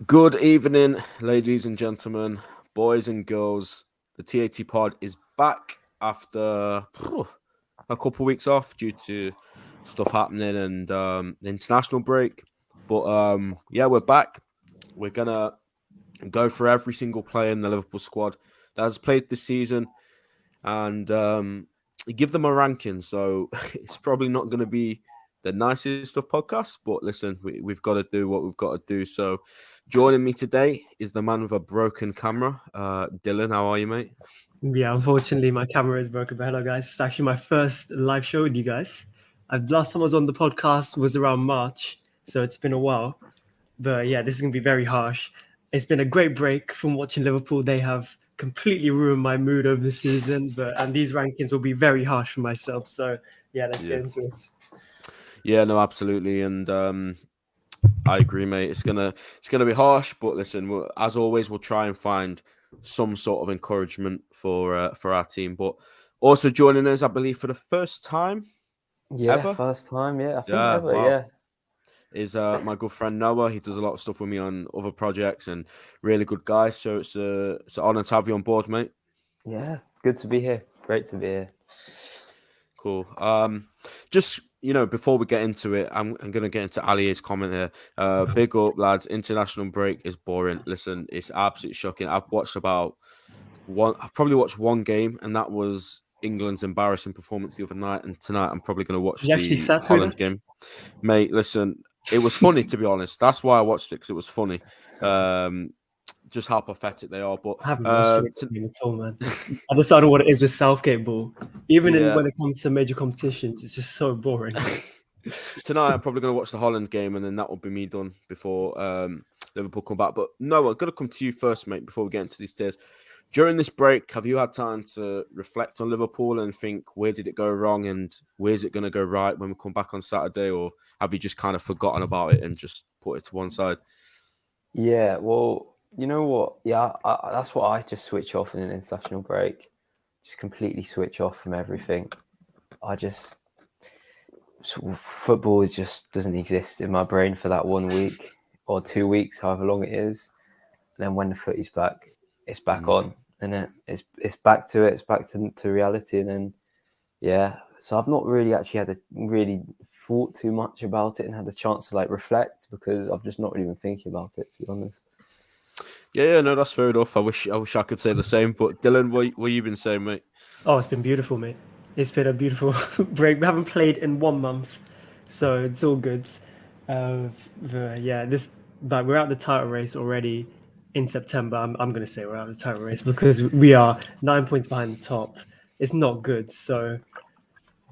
Good evening, ladies and gentlemen, boys and girls. The TAT pod is back after a couple of weeks off due to stuff happening and the international break. But yeah, we're back. We're gonna go for every single player in the Liverpool squad that has played this season and give them a ranking. So it's probably not going to be the nicest of podcasts, but listen, we've got to do what we've got to do. So joining me today is the man with a broken camera, Dillon. How are you, mate? Yeah, unfortunately, my camera is broken. But hello, guys. It's actually my first live show with you guys. Last time I was on the podcast was around March, so it's been a while. But yeah, this is going to be very harsh. It's been a great break from watching Liverpool. They have completely ruined my mood over the season, and these rankings will be very harsh for myself. So yeah, let's Yeah, get into it. yeah, no, absolutely, and I agree, mate. It's gonna be harsh, but listen, as always, we'll try and find some sort of encouragement for our team. But also joining us, I believe, for the first time Yeah, ever. first time. Yeah, I think Yeah, ever. wow. Yeah, Is my good friend Noah. He does a lot of stuff with me on other projects and really good guy. So it's an honor to have you on board, mate. yeah. Good to be here. Great to be here. Cool. Just before we get into it, I'm gonna get into Ali's comment here. Big up, lads. International break is boring. Listen, it's absolutely shocking. I've probably watched one game, and that was England's embarrassing performance the other night. And tonight, I'm probably gonna watch You actually the sat through Holland that? game. Mate, listen, it was funny to be honest. That's why I watched it because it was funny. Just how pathetic they are. But I haven't watched it to, at all, man. I just don't know what it is with Southgate ball. Even yeah, when it comes to major competitions, it's just so boring. tonight I'm probably going to watch the Holland game, and then that will be me done before Liverpool come back. But no, I'm going to come to you first, mate. Before we get into these tiers, during this break, have you had time to reflect on Liverpool and think where did it go wrong and where's it going to go right when we come back on Saturday, or have you just kind of forgotten about it and just put it to one side? Yeah. Well, you know what? Yeah, that's what I just switch off in an international break. Just completely switch off from everything. I just football just doesn't exist in my brain for that 1 week or 2 weeks, however long it is. And then when the footy's back, it's back on, and it's back to it. It's back to reality, and then yeah. So I've not really actually had really thought too much about it and had the chance to like reflect because I've just not really been thinking about it, to be honest. Yeah, no, that's fair enough. I wish I could say the same. But Dylan, what you been saying, mate? Oh, it's been beautiful, mate. It's been a beautiful break. We haven't played in 1 month, so it's all good. Yeah, but we're out the title race already in September. I'm gonna say we're out the title race because we are 9 points behind the top. It's not good. So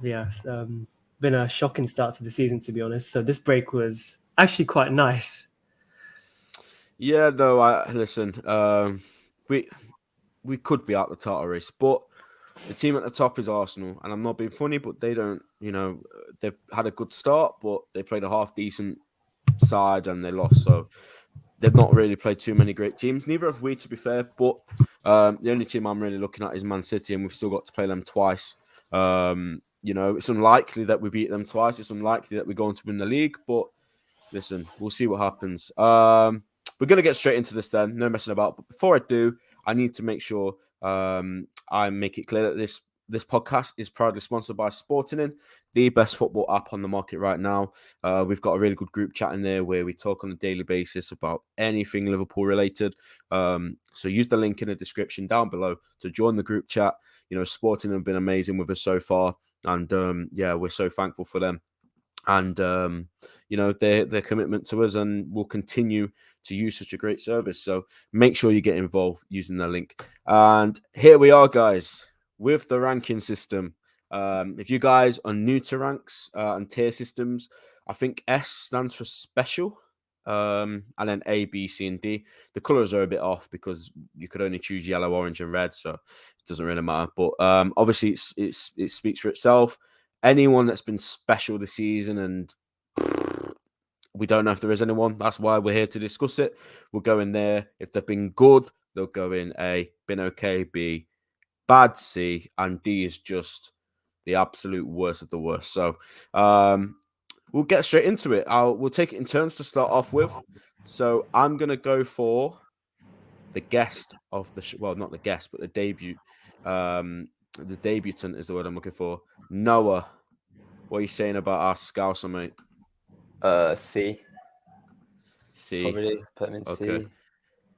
yeah, been a shocking start to the season, to be honest. So this break was actually quite nice. Yeah, no, I listen. We we could be out the title race, but the team at the top is Arsenal, and I'm not being funny, but they don't. They've had a good start, but they played a half decent side and they lost. So they've not really played too many great teams. Neither have we, to be fair. But the only team I'm really looking at is Man City, and we've still got to play them twice. It's unlikely that we beat them twice. It's unlikely that we're going to win the league, but listen, we'll see what happens. We're going to get straight into this then, no messing about. But before I do, I need to make sure I make it clear that this podcast is proudly sponsored by SPORTENING, the best football app on the market right now. We've got a really good group chat in there where we talk on a daily basis about anything Liverpool related. So use the link in the description down below to join the group chat. SPORTENING have been amazing with us so far, and we're so thankful for them. And their commitment to us, and will continue to use such a great service. So make sure you get involved using the link. And here we are, guys, with the ranking system. If you guys are new to ranks and tier systems, I think S stands for special, and then A, B, C, and D. The colors are a bit off because you could only choose yellow, orange, and red, so it doesn't really matter. But obviously, it speaks for itself. Anyone that's been special this season, and we don't know if there is anyone. That's why we're here to discuss it. We'll go in there. If they've been good, they'll go in A, been okay, B, bad, C, and D is just the absolute worst of the worst. So we'll get straight into it. We'll take it in turns to start off with. So I'm gonna go for the guest of the well, not the guest, but the debut. The debutant is the word I'm looking for. Noah, what are you saying about our Scouser, mate? C. C. Probably put him in Okay. C.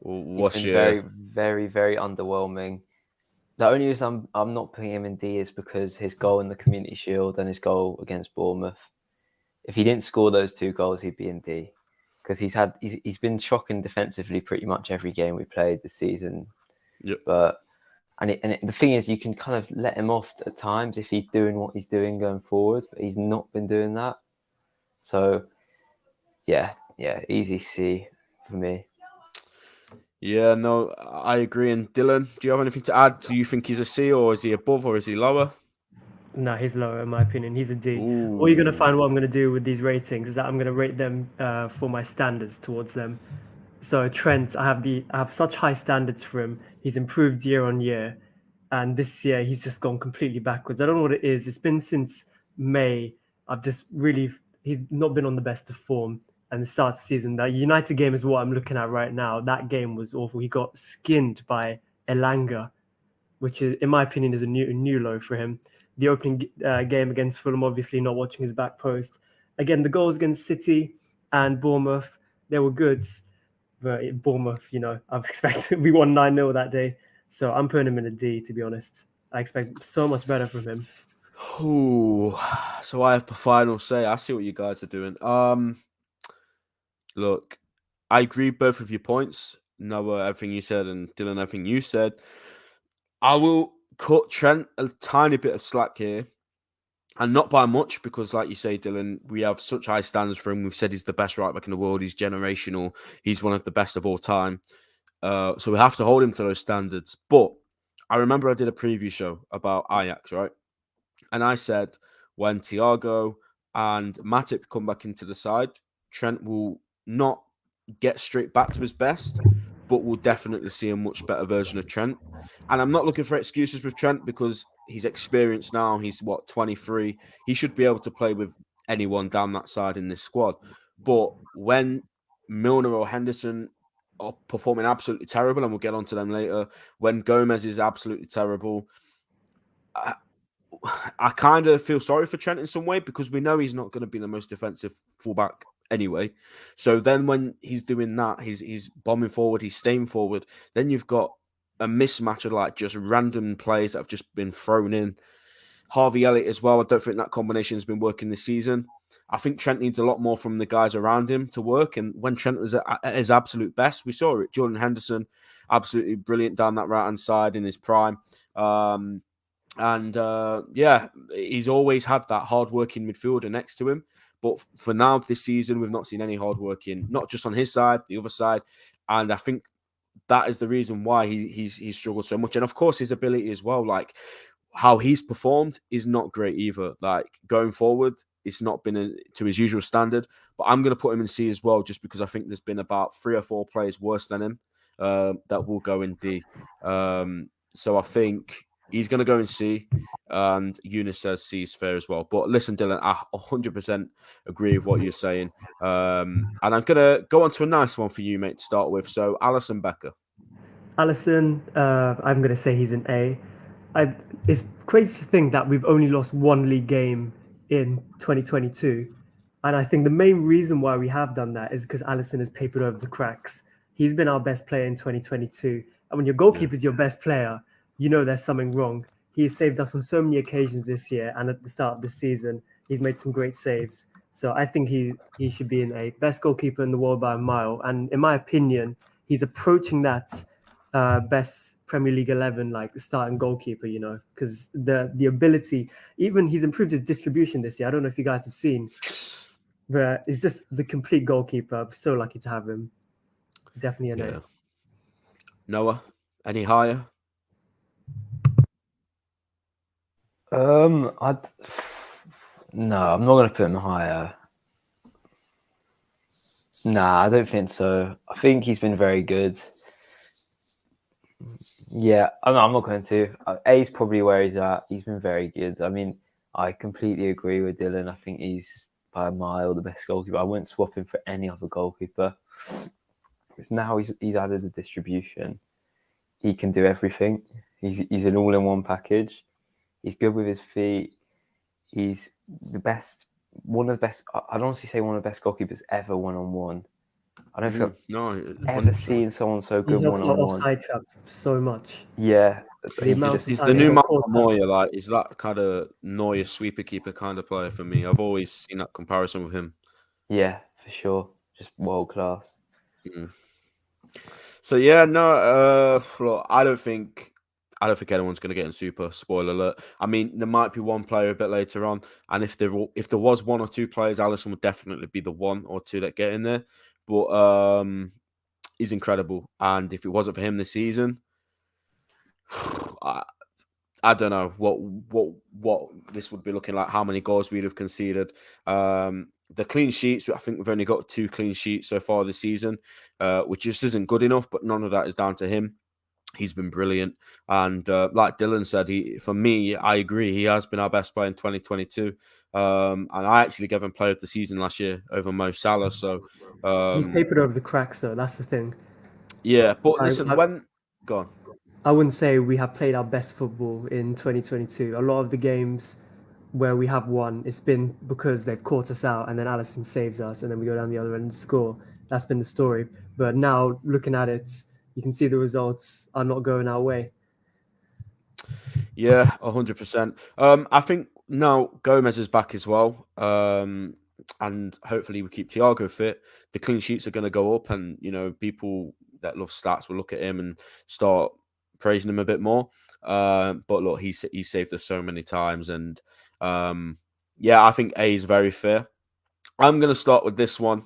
Well, He's what's been your very, very, very underwhelming. The only reason I'm not putting him in D is because his goal in the Community Shield and his goal against Bournemouth. If he didn't score those 2 goals, he'd be in D. Because he's been shocking defensively pretty much every game we played this season. Yep. But the thing is, you can kind of let him off at times if he's doing what he's doing going forward, but he's not been doing that. So yeah, easy C for me. Yeah, no, I agree. And Dillon, do you have anything to add? Do you think he's a C, or is he above, or is he lower? No, he's lower in my opinion. He's a D. Ooh. All you're gonna find what I'm gonna do with these ratings is that I'm gonna rate them for my standards towards them. So Trent, I have such high standards for him. He's improved year on year, and this year he's just gone completely backwards. I don't know what it is. It's been since May. He's not been on the best of form. And the start of the season, that United game is what I'm looking at right now. That game was awful. He got skinned by Elanga, which is, in my opinion, is a new low for him. The opening game against Fulham, obviously not watching his back post. Again, the goals against City and Bournemouth, they were good. But Bournemouth, I'm expecting we won 9-0 that day. So I'm putting him in a D, to be honest. I expect so much better from him. Ooh. So I have the final say. I see what you guys are doing. Look, I agree with both of your points. Noah, everything you said, and Dillon, everything you said. I will cut Trent a tiny bit of slack here. And not by much, because like you say, Dillon, we have such high standards for him. We've said he's the best right back in the world. He's generational. He's one of the best of all time. So we have to hold him to those standards. But I remember I did a preview show about Ajax, right? And I said when Thiago and Matip come back into the side, Trent will not get straight back to his best, but we'll definitely see a much better version of Trent. And I'm not looking for excuses with Trent because he's experienced now. He's 23. He should be able to play with anyone down that side in this squad. But when Milner or Henderson are performing absolutely terrible, and we'll get onto them later, when Gomez is absolutely terrible, I kind of feel sorry for Trent in some way because we know he's not going to be the most defensive fullback anyway. So then when he's doing that, he's bombing forward, he's staying forward. Then you've got a mismatch of like just random plays that have just been thrown in. Harvey Elliott as well. I don't think that combination has been working this season. I think Trent needs a lot more from the guys around him to work. And when Trent was at his absolute best, we saw it. Jordan Henderson, absolutely brilliant down that right-hand side in his prime. He's always had that hard-working midfielder next to him. But for now, this season, we've not seen any hard working, not just on his side, the other side. And I think that is the reason why he's struggled so much. And of course, his ability as well, like how he's performed is not great either. Like going forward, it's not been to his usual standard. But I'm going to put him in C as well, just because I think there's been about 3 or 4 players worse than him that will go in D. So I think he's going to go in C, and Eunice says C is fair as well. But listen, Dillon, I 100% agree with what you're saying. And I'm going to go on to a nice one for you, mate, to start with. So Alisson Becker. Alisson, I'm going to say he's an A. It's crazy to think that we've only lost 1 league game in 2022. And I think the main reason why we have done that is because Alisson has papered over the cracks. He's been our best player in 2022. And when your goalkeeper is your best player, you know there's something wrong. He has saved us on so many occasions this year, and at the start of the season, he's made some great saves. So I think he should be in A. Best goalkeeper in the world by a mile. And in my opinion, he's approaching that best Premier League 11 like starting goalkeeper, because the ability, even he's improved his distribution this year. I don't know if you guys have seen, but it's just the complete goalkeeper. I'm so lucky to have him. Definitely an A. Noah, any higher? No, I'm not going to put him higher. Nah, I don't think so. I think he's been very good. Yeah, I'm not going to. A is probably where he's at. He's been very good. I mean, I completely agree with Dillon. I think he's by a mile the best goalkeeper. I wouldn't swap him for any other goalkeeper. It's now he's added the distribution. He can do everything. He's an all-in-one package. He's good with his feet. He's the best, one of the best. I'd honestly say one of the best goalkeepers ever one-on-one. I don't think I've ever seen someone so good He helps our one-on-one. offside trap so much. Yeah, The amount of He's time the new he got Manuel caught out. Neuer. Like, is that kind of Neuer sweeper keeper kind of player for me? I've always seen that comparison with him. yeah, for sure. Just world class. So yeah, no, look, I don't think anyone's going to get in super. Spoiler alert. I mean, there might be one player a bit later on, and if there was one or two players, Alisson would definitely be the one or two that get in there. But he's incredible, and if it wasn't for him this season, I don't know what this would be looking like. How many goals we'd have conceded. The clean sheets, I think we've only got 2 clean sheets so far this season, which just isn't good enough. But none of that is down to him. He's been brilliant, and like Dillon said, for me, I agree. He has been our best player in 2022, and I actually gave him Player of the Season last year over Mo Salah. So He's papered over the cracks, though. That's the thing. Yeah, but listen, go on. I wouldn't say we have played our best football in 2022. A lot of the games where we have won, it's been because they've caught us out and then Alisson saves us and then we go down the other end and score. That's been the story. But now, looking at it, you can see the results are not going our way. Yeah, 100%. I think now Gomez is back as well. And hopefully we keep Thiago fit. The clean sheets are going to go up, and people that love stats will look at him and start praising him a bit more. But look, he saved us so many times, and yeah, I think A is very fair. I'm going to start with this one.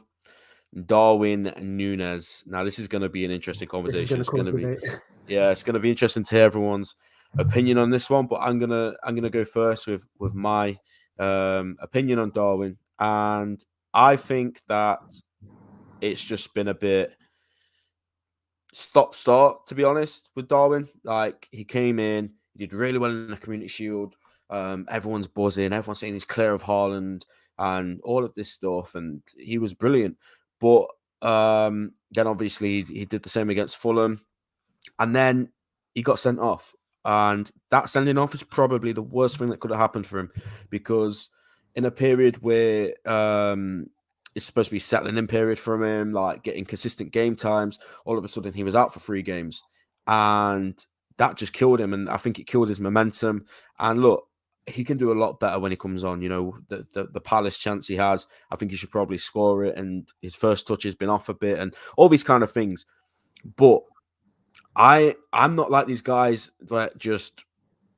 Darwin Núñez. Now, this is going to be an interesting conversation. It's going to be, it's going to be interesting to hear everyone's opinion on this one. But I'm gonna go first with my opinion on Darwin, and I think that it's just been a bit stop-start, to be honest, with Darwin. Like, he came in, he did really well in the Community Shield. Everyone's buzzing, everyone's saying he's clear of Haaland and all of this stuff, and he was brilliant. But then obviously he did the same against Fulham, and then he got sent off. And that sending off is probably the worst thing that could have happened for him, because in a period where it's supposed to be settling in period from him, like getting consistent game times, all of a sudden he was out for 3 games, and that just killed him. And I think it killed his momentum. And look, he can do a lot better when he comes on. The Palace chance he has, I think he should probably score it. And his first touch has been off a bit, and all these kind of things. But I'm not like these guys that just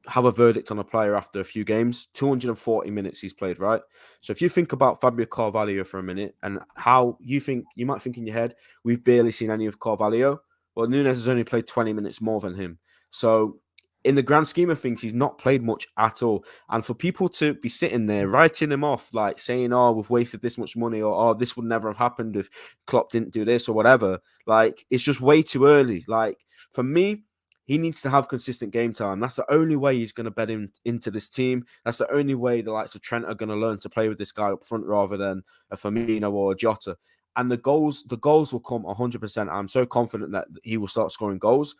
have a verdict on a player after a few games. 240 minutes he's played, right? So if you think about Fabio Carvalho for a minute and how you might think in your head, we've barely seen any of Carvalho. Well, Núñez has only played 20 minutes more than him. So in the grand scheme of things, he's not played much at all. And for people to be sitting there writing him off, like saying, oh, we've wasted this much money, or oh, this would never have happened if Klopp didn't do this or whatever, like, it's just way too early. Like, for me, he needs to have consistent game time. That's the only way he's going to bed into this team. That's the only way the likes of Trent are going to learn to play with this guy up front rather than a Firmino or a Jota. And the goals will come 100%. I'm so confident that he will start scoring goals.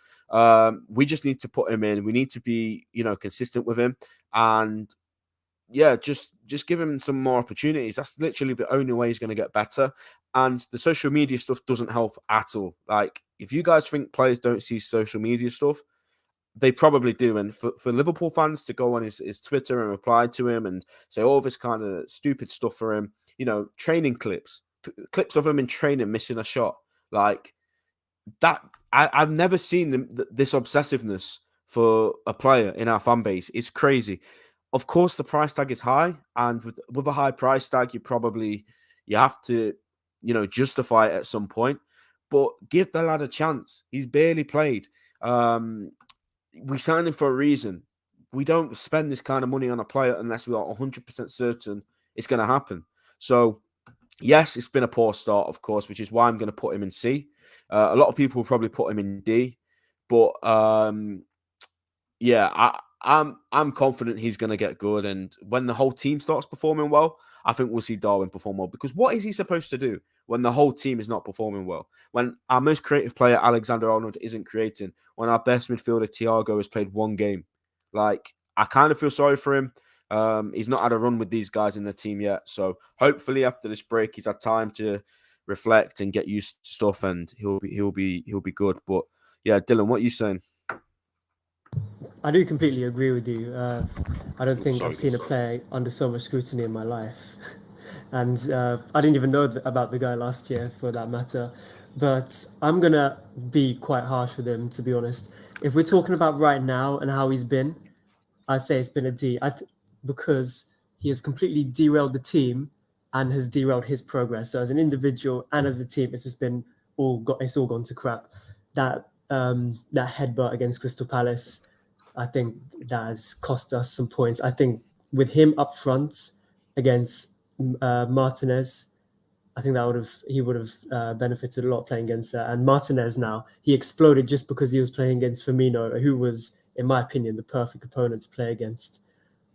We just need to put him in. We need to be, consistent with him. And yeah, just give him some more opportunities. That's literally the only way he's going to get better. And the social media stuff doesn't help at all. Like, if you guys think players don't see social media stuff, they probably do. And for Liverpool fans to go on his Twitter and reply to him and say all this kind of stupid stuff for him, training clips of him in training missing a shot, like that. I've never seen this obsessiveness for a player in our fan base. It's crazy. Of course, the price tag is high, and with a high price tag, you have to, justify it at some point. But give the lad a chance. He's barely played. We signed him for a reason. We don't spend this kind of money on a player unless we are 100% certain it's going to happen. So, yes, it's been a poor start, of course, which is why I'm going to put him in C. A lot of people will probably put him in D. But, yeah, I'm confident he's going to get good. And when the whole team starts performing well, I think we'll see Darwin perform well. Because what is he supposed to do? when the whole team is not performing well. When our most creative player, Alexander-Arnold, isn't creating. When our best midfielder, Thiago, has played one game. Like, I kind of feel sorry for him. He's not had a run with these guys in the team yet. So hopefully after this break, he's had time to reflect and get used to stuff, and he'll be good. But yeah, Dillon, what are you saying? I do completely agree with you. I don't think Sorry, I've seen a player under so much scrutiny in my life. And I didn't even know about the guy last year, for that matter. But I'm going to be quite harsh with him, to be honest. If we're talking about right now and how he's been, I'd say it's been a D. Because he has completely derailed the team and has derailed his progress. So as an individual and as a team, it's just been it's all gone to crap. That headbutt against Crystal Palace, I think that has cost us some points. I think with him up front against Martinez, I think he would have benefited a lot playing against that. And Martinez now, he exploded just because he was playing against Firmino, who was, in my opinion, the perfect opponent to play against.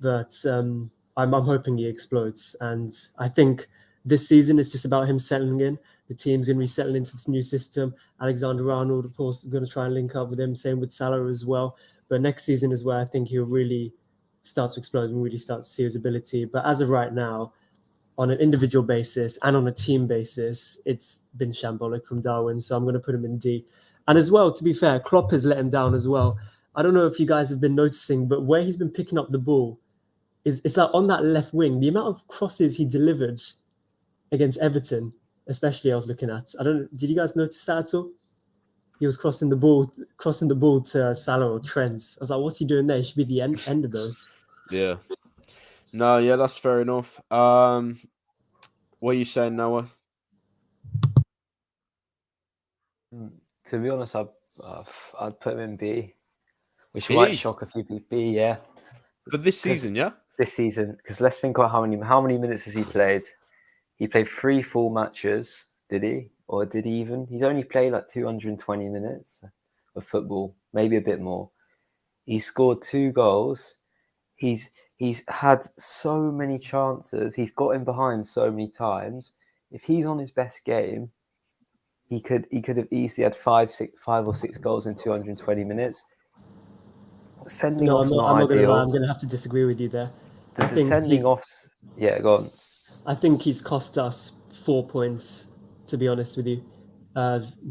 But I'm hoping he explodes. And I think this season is just about him settling in. The team's going to be settling into this new system. Alexander-Arnold, of course, is going to try and link up with him. Same with Salah as well. But next season is where I think he'll really start to explode and really start to see his ability. But as of right now, on an individual basis and on a team basis, it's been shambolic from Darwin. So I'm going to put him in D. And as well, to be fair, Klopp has let him down as well. I don't know if you guys have been noticing, but where he's been picking up the ball, it's like on that left wing, the amount of crosses he delivered against Everton, especially I was looking at. Did you guys notice that at all? He was crossing the ball to Salah or Trent. I was like, what's he doing there? He should be the end of those. Yeah. No, yeah, that's fair enough. What are you saying, Noah? To be honest, I'd put him in B, which B? might shock a few people. B, yeah. For this season, yeah? This season, because let's think about how many minutes has he played? He played 3 full matches, did he? Or did he even? He's only played like 220 minutes of football, maybe a bit more. He scored 2 goals. He's had so many chances. He's got in behind so many times. If he's on his best game, he could have easily had 5 or 6 goals in 220 minutes. Sending off's not I'm not ideal. I'm going to have to disagree with you there. The sending offs, yeah, go on. I think he's cost us 4 points, to be honest with you.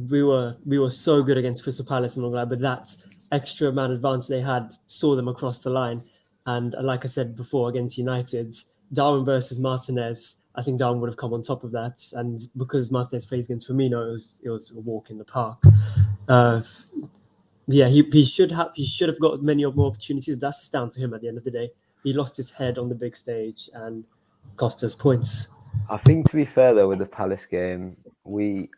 We were so good against Crystal Palace and all that, but that extra amount of advantage they had saw them across the line. And like I said before, against United, Darwin versus Martinez, I think Darwin would have come on top of that. And because Martinez plays against Firmino, it was a walk in the park. He should have got many more opportunities. That's just down to him at the end of the day. He lost his head on the big stage and cost us points. I think, to be fair though, with the Palace game, we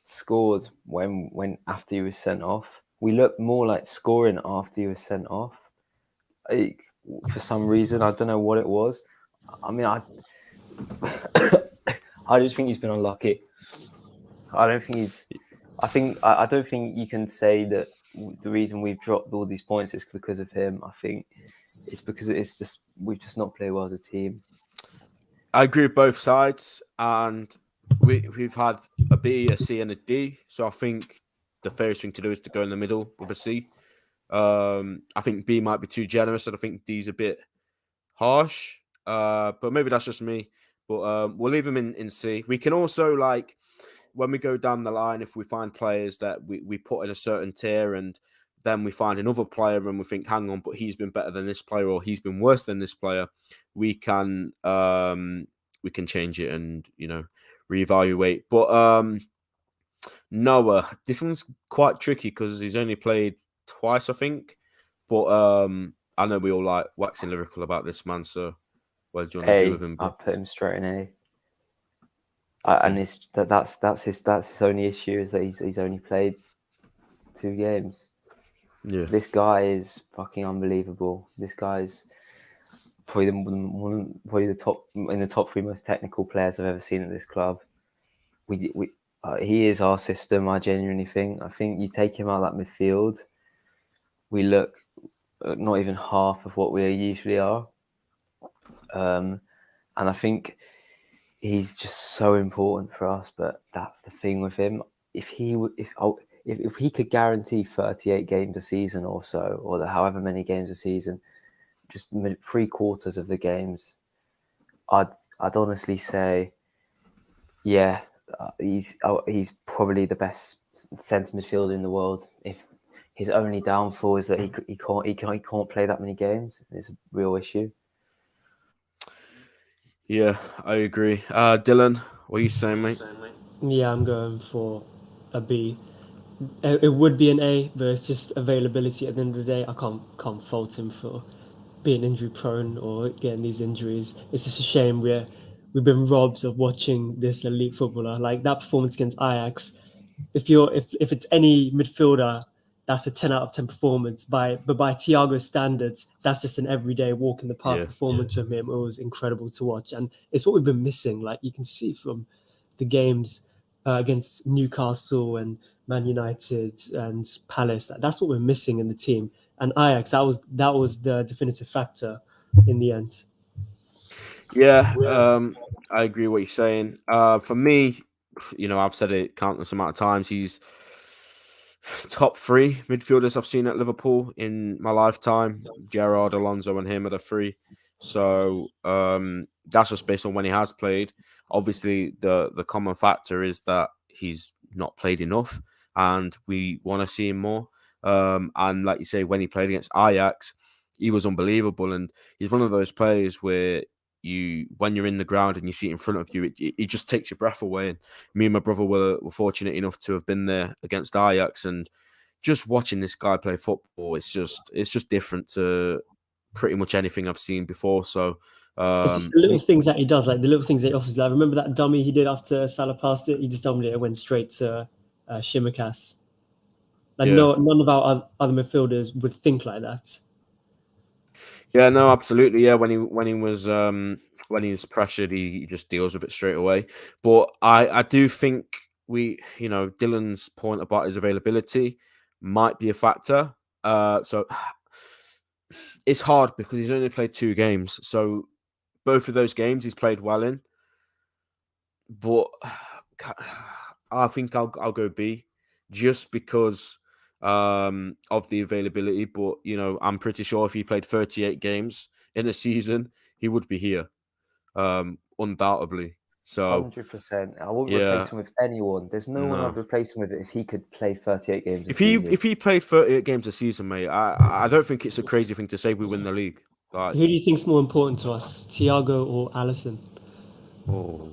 scored when after he was sent off. We looked more like scoring after he was sent off. For some reason, I don't know what it was. I mean, I just think he's been unlucky. I don't think you can say that the reason we've dropped all these points is because of him. I think it's because we've just not played well as a team. I agree with both sides, and we've had a B, a C, and a D. So I think the fairest thing to do is to go in the middle with a C. I think B might be too generous, and I think D's a bit harsh. But maybe that's just me. But we'll leave him in C. We can also, like, when we go down the line, if we find players that we put in a certain tier and then we find another player and we think, hang on, but he's been better than this player or he's been worse than this player, we can change it and, reevaluate. But Noah, this one's quite tricky because he's only played twice, I think. But I know we all like waxing lyrical about this man, so what do you want to do with him? I'll put him straight in A. And that's his only issue is that he's only played 2 games. Yeah, this guy is fucking unbelievable. This guy's probably the top 3 most technical players I've ever seen at this club. He is our system. I genuinely think. I think you take him out of that midfield, we look not even half of what we usually are. And I think he's just so important for us. But that's the thing with him. If he could guarantee 38 games a season or so, or however many games a season, just 3/4 of the games, I'd honestly say, yeah, he's probably the best centre midfielder in the world. If his only downfall is that he can't play that many games, it's a real issue. Yeah, I agree. Dillon, what are you saying, mate? Yeah, I'm going for a B. It would be an A, but it's just availability. At the end of the day, I can't fault him for being injury prone or getting these injuries. It's just a shame we've been robbed of watching this elite footballer. Like that performance against Ajax. If it's any midfielder, that's a 10 out of 10 performance. By Thiago's standards, that's just an everyday walk in the park Yeah. performance from him. It was incredible to watch, and it's what we've been missing. Like you can see from the games against Newcastle and Man United and Palace, that's what we're missing in the team. And Ajax, that was the definitive factor in the end. Yeah, I agree with what you're saying. For me, I've said it countless amount of times. He's top 3 midfielders I've seen at Liverpool in my lifetime. Gerrard, Alonso, and him are the 3. So that's just based on when he has played. Obviously, the common factor is that he's not played enough, and we want to see him more. And like you say, when he played against Ajax, he was unbelievable, and he's one of those players where when you're in the ground and you see it in front of you, it just takes your breath away. And me and my brother were fortunate enough to have been there against Ajax, and just watching this guy play football, it's just different to pretty much anything I've seen before. So It's just the little things that he does, like the little things that he offers. Like remember that dummy he did after Salah passed it? He just told me it went straight to Shimikas. Like yeah. none of our other midfielders would think like that. Yeah, no, absolutely. Yeah, when he was pressured, he just deals with it straight away. But I do think Dillon's point about his availability might be a factor. So it's hard because he's only played 2 games. So both of those games he's played well in. But I think I'll go B just because of the availability. But I'm pretty sure if he played 38 games in a season, he would be here, undoubtedly. So 100%. I wouldn't yeah, replace him with anyone. There's no one I'd replace him with if he could play 38 games a season. if he played 38 games a season, mate, I don't think it's a crazy thing to say we win the league. Like, Who do you think's more important to us, Thiago or Alisson? oh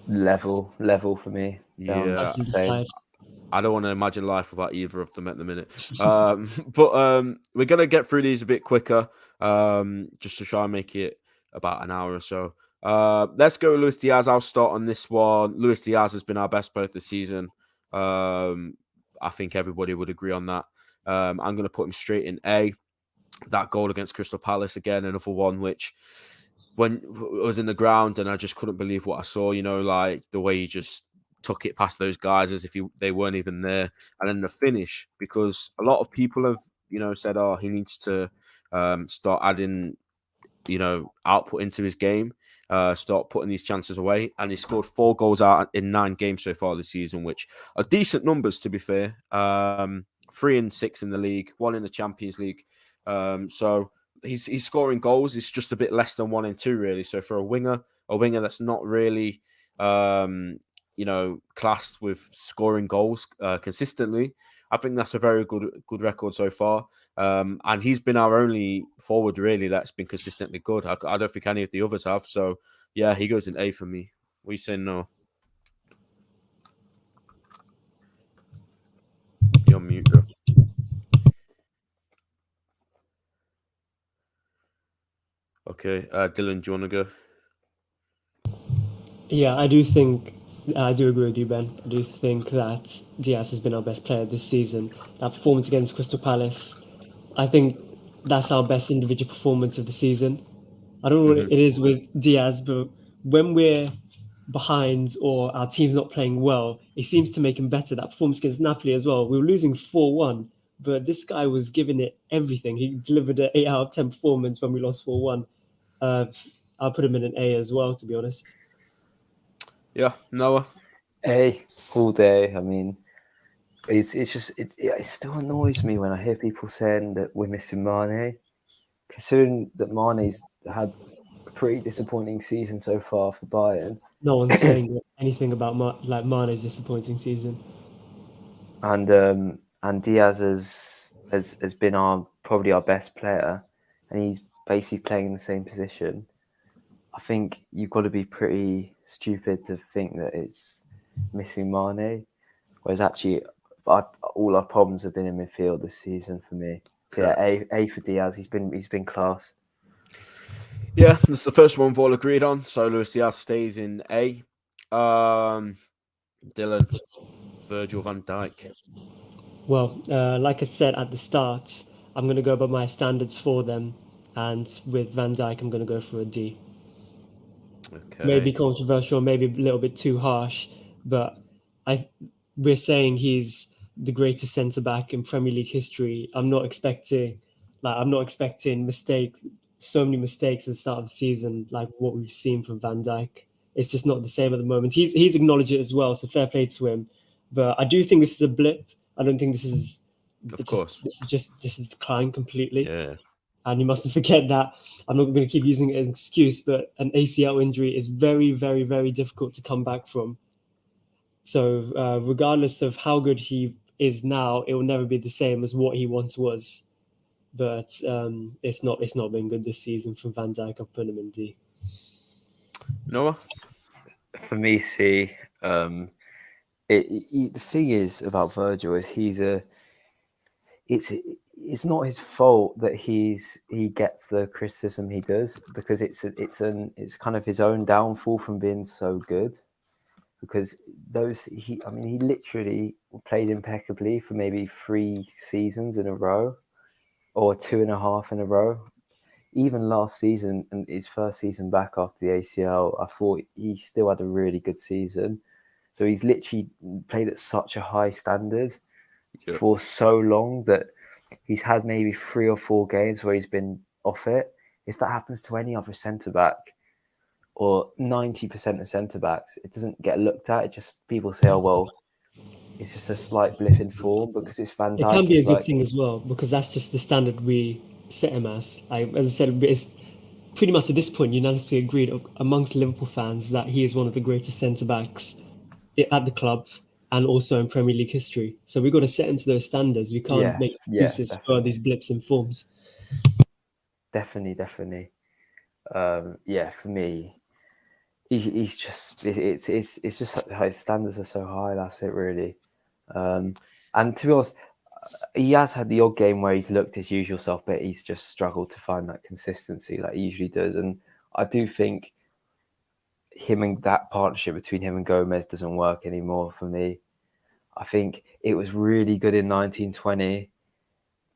Level for me. yeah. Decide. I don't want to imagine life without either of them at the minute. But we're going to get through these a bit quicker, just to try and make it about an hour or so. Let's go with Luis Diaz. I'll start on this one. Luis Diaz has been our best player this season. I think everybody would agree on that. I'm going to put him straight in A. That goal against Crystal Palace, again, another one which, when I was in the ground and I just couldn't believe what I saw, like the way he just took it past those guys as if they weren't even there. And then the finish, because a lot of people have, said, oh, he needs to start adding, output into his game, start putting these chances away. And he scored 4 goals out in 9 games so far this season, which are decent numbers, to be fair. 3 and 6 in the league, 1 in the Champions League. So he's scoring goals. It's just a bit less than 1 and 2, really. So for a winger that's not really, classed with scoring goals consistently, I think that's a very good record so far. And he's been our only forward, really, that's been consistently good. I don't think any of the others have. So yeah, he goes in A for me. We say no. You're on mute, bro. Okay, Dillon, do you want to go? Yeah, I do agree with you, Ben. I do think that Diaz has been our best player this season. That performance against Crystal Palace, I think that's our best individual performance of the season. I don't know what it is with Diaz, but when we're behind or our team's not playing well, it seems to make him better. That performance against Napoli as well. We were losing 4-1, but this guy was giving it everything. He delivered an 8 out of 10 performance when we lost 4-1. I'll put him in an A as well, to be honest. Yeah, Noah. A all day. I mean, it's just it still annoys me when I hear people saying that we're missing Mane, considering that Mane's had a pretty disappointing season so far for Bayern, No one's saying anything about Mane's disappointing season. and Diaz has been probably our best player, and he's basically playing in the same position. I think you've got to be pretty stupid to think that it's missing Mane, whereas actually all our problems have been in midfield this season for me. So yeah, A for Diaz. He's been class. Yeah, that's the first one we've all agreed on. So Luis Diaz stays in A. Dillon, Virgil van Dijk. Well, like I said at the start, I'm going to go by my standards for them, and with Van Dijk, I'm going to go for a D. Okay. Maybe controversial, maybe a little bit too harsh, but we're saying he's the greatest centre back in Premier League history. I'm not expecting so many mistakes at the start of the season, like what we've seen from Van Dijk. It's just not the same at the moment. He's acknowledged it as well, so fair play to him. But I do think this is a blip. I don't think this is. Of course. This is decline completely. Yeah. And you mustn't forget that I'm not going to keep using it as an excuse, but an ACL injury is very, very, very difficult to come back from. So regardless of how good he is now, it will never be the same as what he once was. But it's not been good this season from Van Dijk. I'll put him in D. Noah? For me, C. The thing is about Virgil is it's not his fault that he gets the criticism he does, because it's kind of his own downfall from being so good. Because he literally played impeccably for maybe 3 seasons in a row, or 2.5 in a row. Even last season and his first season back after the ACL, I thought he still had a really good season. So he's literally played at such a high standard for so long that he's had maybe 3 or 4 games where he's been off it. If that happens to any other centre back, or 90% of centre backs, it doesn't get looked at. It just, people say, oh well, it's just a slight blip in form, because it's Van Dijk. It can be a good thing as well, because that's just the standard we set him as. As I said, it's pretty much at this point unanimously agreed amongst Liverpool fans that he is one of the greatest centre backs at the club and also in Premier League history. So we've got to set him to those standards. We can't make excuses for these blips in forms. Definitely. For me, he's just it's just his standards are so high. That's it, really. And to be honest, he has had the odd game where he's looked his usual self, but he's just struggled to find that consistency like he usually does. And I do think that partnership between him and Gomez doesn't work anymore for me. I think it was really good in 1920,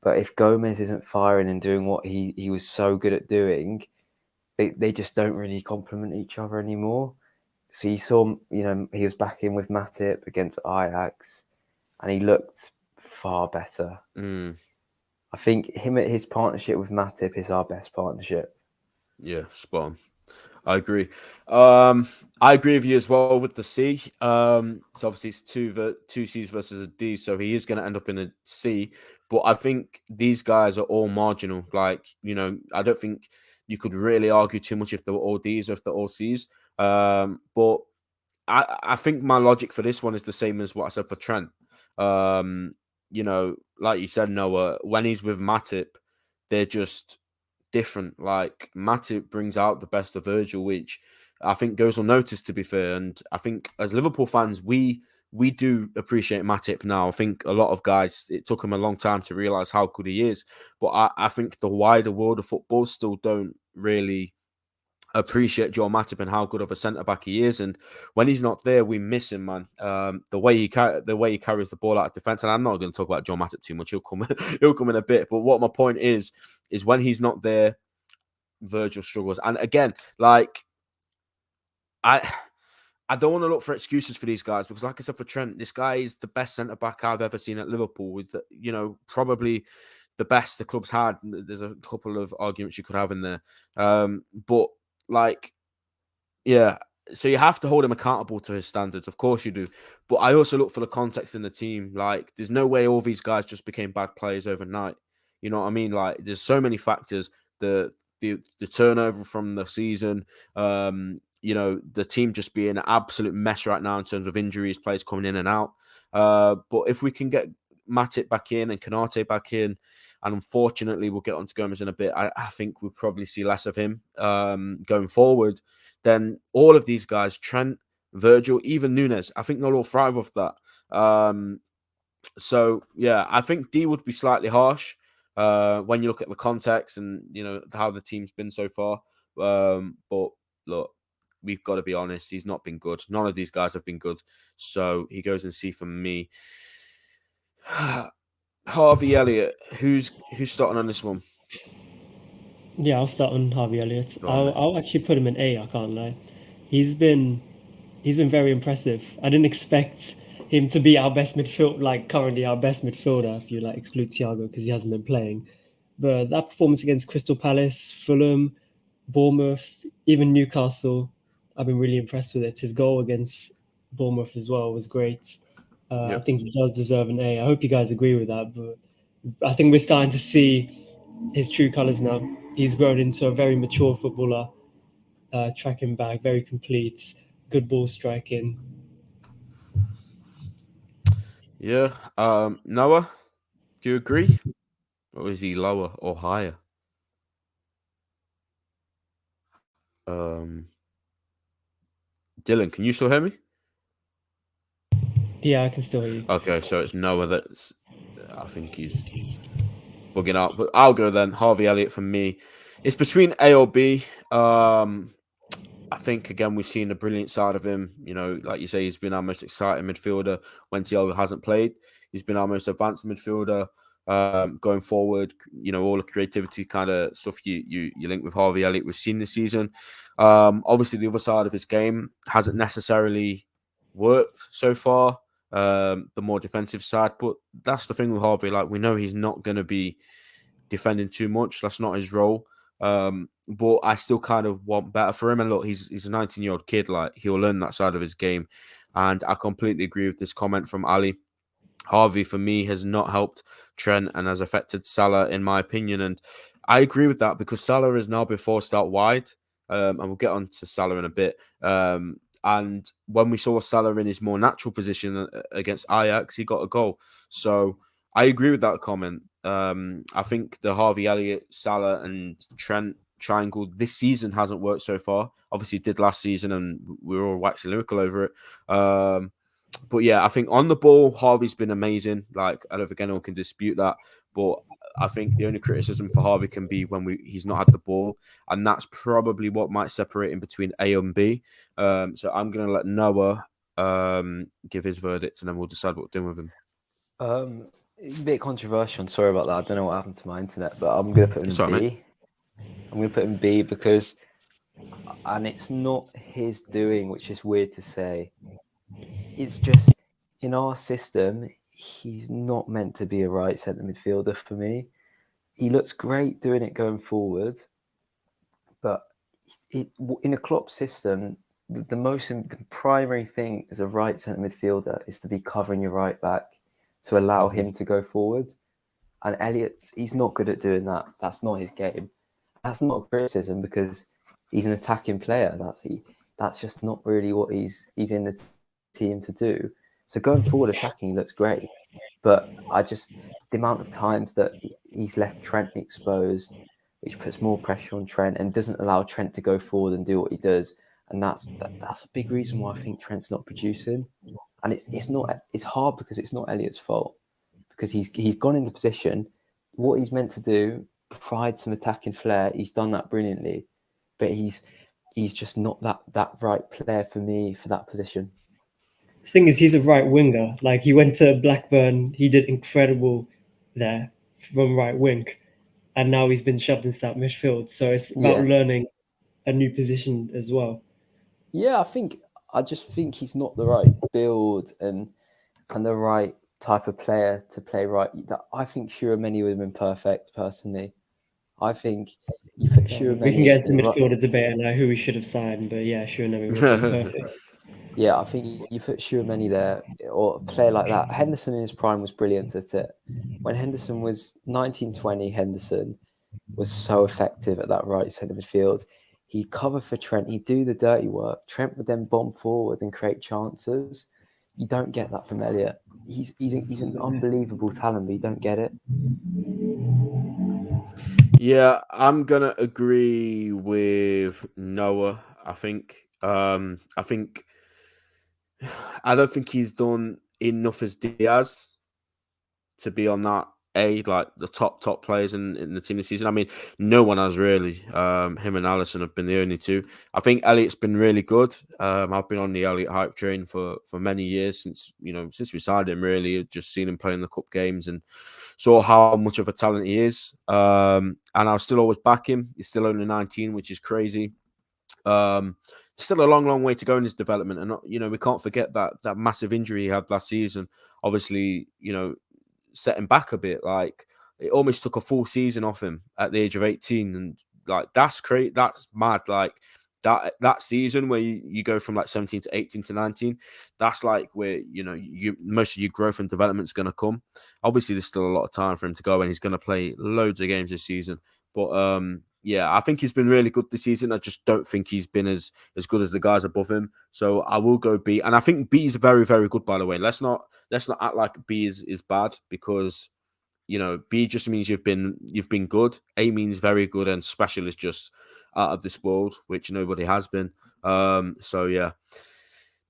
but if Gomez isn't firing and doing what he was so good at doing, they just don't really complement each other anymore. So you saw, he was back in with Matip against Ajax, and he looked far better. I think his partnership with Matip is our best partnership. Yeah, spot on. I agree. I agree with you as well with the C. So obviously it's two C's versus a D, so he is going to end up in a C. But I think these guys are all marginal. Like, I don't think you could really argue too much if they were all D's or if they're all C's. But I think my logic for this one is the same as what I said for Trent. Like you said, Noah, when he's with Matip, they're just different. Like, Matip brings out the best of Virgil, which I think goes unnoticed, to be fair. And I think as Liverpool fans, we do appreciate Matip now. I think a lot of guys, it took them a long time to realise how good he is. But I think the wider world of football still don't really appreciate Joe Matip and how good of a centre-back he is. And when he's not there, we miss him, man. The way he carries the ball out of defence, and I'm not going to talk about Joe Matip too much. He'll come in a bit. But what my point is when he's not there, Virgil struggles. And again, like, I don't want to look for excuses for these guys, because like I said for Trent, this guy is the best centre-back I've ever seen at Liverpool. With probably the best the club's had. There's a couple of arguments you could have in there. But like, yeah, so you have to hold him accountable to his standards. Of course you do. But I also look for the context in the team. Like, there's no way all these guys just became bad players overnight. You know what I mean? Like, there's so many factors. The turnover from the season, the team just being an absolute mess right now in terms of injuries, players coming in and out. But if we can get Matip back in and Kanate back in, and unfortunately we'll get on to Gomez in a bit, I think we'll probably see less of him going forward. Then all of these guys, Trent, Virgil, even Nunes, I think they'll all thrive off that. So yeah, I think D would be slightly harsh when you look at the context and how the team's been so far. But look, we've got to be honest. He's not been good. None of these guys have been good. So he goes in C for me. Harvey Elliott, who's starting on this one? Yeah, I'll start on Harvey Elliott. Go on, mate. I'll actually put him in A. I can't lie. He's been very impressive. I didn't expect him to be our best midfield, like currently our best midfielder, if you like exclude Thiago because he hasn't been playing. But that performance against Crystal Palace, Fulham, Bournemouth, even Newcastle, I've been really impressed with it. His goal against Bournemouth as well was great. I Yep. think he does deserve an A. I hope you guys agree with that. But I think we're starting to see his true colours now. He's grown into a very mature footballer, tracking back, very complete, good ball striking. Yeah. Noah, do you agree? Or is he lower or higher? Dillon, can you still hear me? Yeah, I can still hear you. Okay, so it's Noah that's, I think he's bugging out. But I'll go then. Harvey Elliott for me. It's between A or B. I think, again, we've seen the brilliant side of him. Like you say, he's been our most exciting midfielder when Thiago hasn't played. He's been our most advanced midfielder going forward. All the creativity kind of stuff you link with Harvey Elliott we've seen this season. Obviously, the other side of his game hasn't necessarily worked so far, the more defensive side. But that's the thing with Harvey. Like, we know he's not going to be defending too much. That's not his role. But I still kind of want better for him. And look, he's a 19-year-old kid. Like, he'll learn that side of his game. And I completely agree with this comment from Ali. Harvey, for me, has not helped Trent and has affected Salah, in my opinion. And I agree with that because Salah has now been forced out wide. And we'll get on to Salah in a bit. And when we saw Salah in his more natural position against Ajax, he got a goal. So I agree with that comment. I think the Harvey Elliott, Salah, and Trent triangle this season hasn't worked so far. Obviously, it did last season, and we were all waxing lyrical over it. But yeah, I think on the ball, Harvey's been amazing. Like, I don't think anyone can dispute that. But I think the only criticism for Harvey can be when he's not had the ball, and that's probably what might separate him between A and B. So I'm going to let Noah give his verdict, and then we'll decide what we're doing with him. It's a bit controversial. I'm sorry about that. I don't know what happened to my internet, but I'm going to put him in B. Mate. I'm going to put him in B because, and it's not his doing, which is weird to say. It's just, in our system, he's not meant to be a right centre midfielder for me. He looks great doing it going forward, but in a Klopp system, the primary thing as a right centre midfielder is to be covering your right back to allow him to go forward. And Elliott, he's not good at doing that. That's not his game. That's not a criticism because he's an attacking player. That's just not really what he's in the team to do. So going forward attacking looks great. But the amount of times that he's left Trent exposed, which puts more pressure on Trent and doesn't allow Trent to go forward and do what he does. And that's a big reason why I think Trent's not producing. And it's hard because it's not Elliott's fault. Because he's gone into position. What he's meant to do, provide some attacking flair, he's done that brilliantly. But he's just not that right player for me for that position. The thing is, he's a right winger. Like, he went to Blackburn, he did incredible there from right wing. And now he's been shoved into that midfield. So it's about learning a new position as well. Yeah, I just think he's not the right build and the right type of player to play right. I think Shurameni would have been perfect, personally. I think You put We can Tchouaméni get into in the right. midfielder debate and like who we should have signed, but yeah, Tchouaméni would be perfect. Yeah, I think you put Tchouaméni there, or a player like that. Henderson in his prime was brilliant at it. When Henderson was 1920, Henderson was so effective at that right centre midfield. He'd cover for Trent. He'd do the dirty work. Trent would then bomb forward and create chances. You don't get that from Elliot. He's an unbelievable talent, but you don't get it. Yeah, I'm gonna agree with Noah. I think I don't think he's done enough as Diaz to be on that like the top players in the team this season. I mean, no one has really. Him and Allison have been the only two. I think Elliott's been really good. I've been on the Elliott hype train for many years since we signed him. Really, just seen him play in the cup games and saw how much of a talent he is. And I'll still always back him. He's still only 19, which is crazy. Still a long way to go in his development, and we can't forget that massive injury he had last season. Obviously, set him back a bit. Like, it almost took a full season off him at the age of 18, and like that's great. That's mad. Like that season where you go from like 17 to 18 to 19, that's like where most of your growth and development is going to come. Obviously, there's still a lot of time for him to go, and he's going to play loads of games this season. But yeah, I think he's been really good this season. I just don't think he's been as good as the guys above him. So I will go B. And I think B is very, very good, by the way. Let's not act like B is bad, because B just means you've been good. A means very good, and special is just out of this world, which nobody has been. So yeah.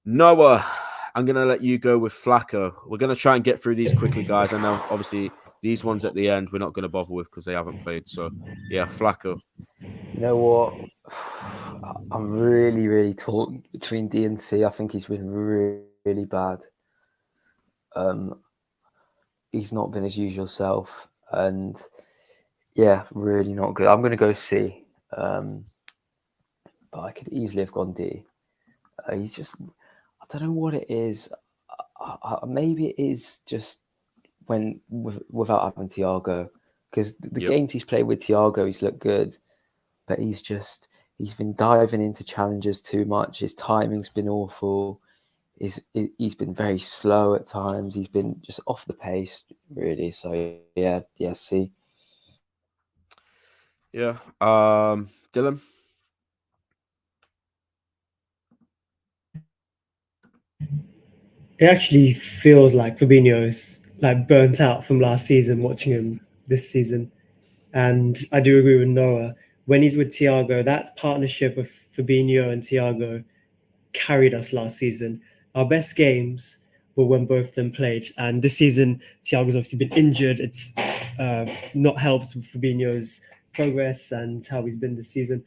Noah, I'm gonna let you go with Flacco. We're gonna try and get through these quickly, guys. I know obviously these ones at the end we're not gonna bother with because they haven't played. So yeah, Flacco. You know what? I'm really torn between D and C. I think he's been really bad. He's not been his usual self, and yeah, really not good. I'm going to go C, but I could easily have gone D. He's just, I don't know what it is. Maybe it is just without having Thiago, because the games he's played with Thiago, he's looked good, but he's been diving into challenges too much. His timing's been awful. He's been very slow at times. He's been just off the pace, really. So yeah, C. Yeah. Dillon. It actually feels like Fabinho's like burnt out from last season watching him this season. And I do agree with Noah. When he's with Thiago, that partnership of Fabinho and Thiago carried us last season. Our best games were when both of them played. And this season, Thiago's obviously been injured. It's not helped with Fabinho's progress and how he's been this season.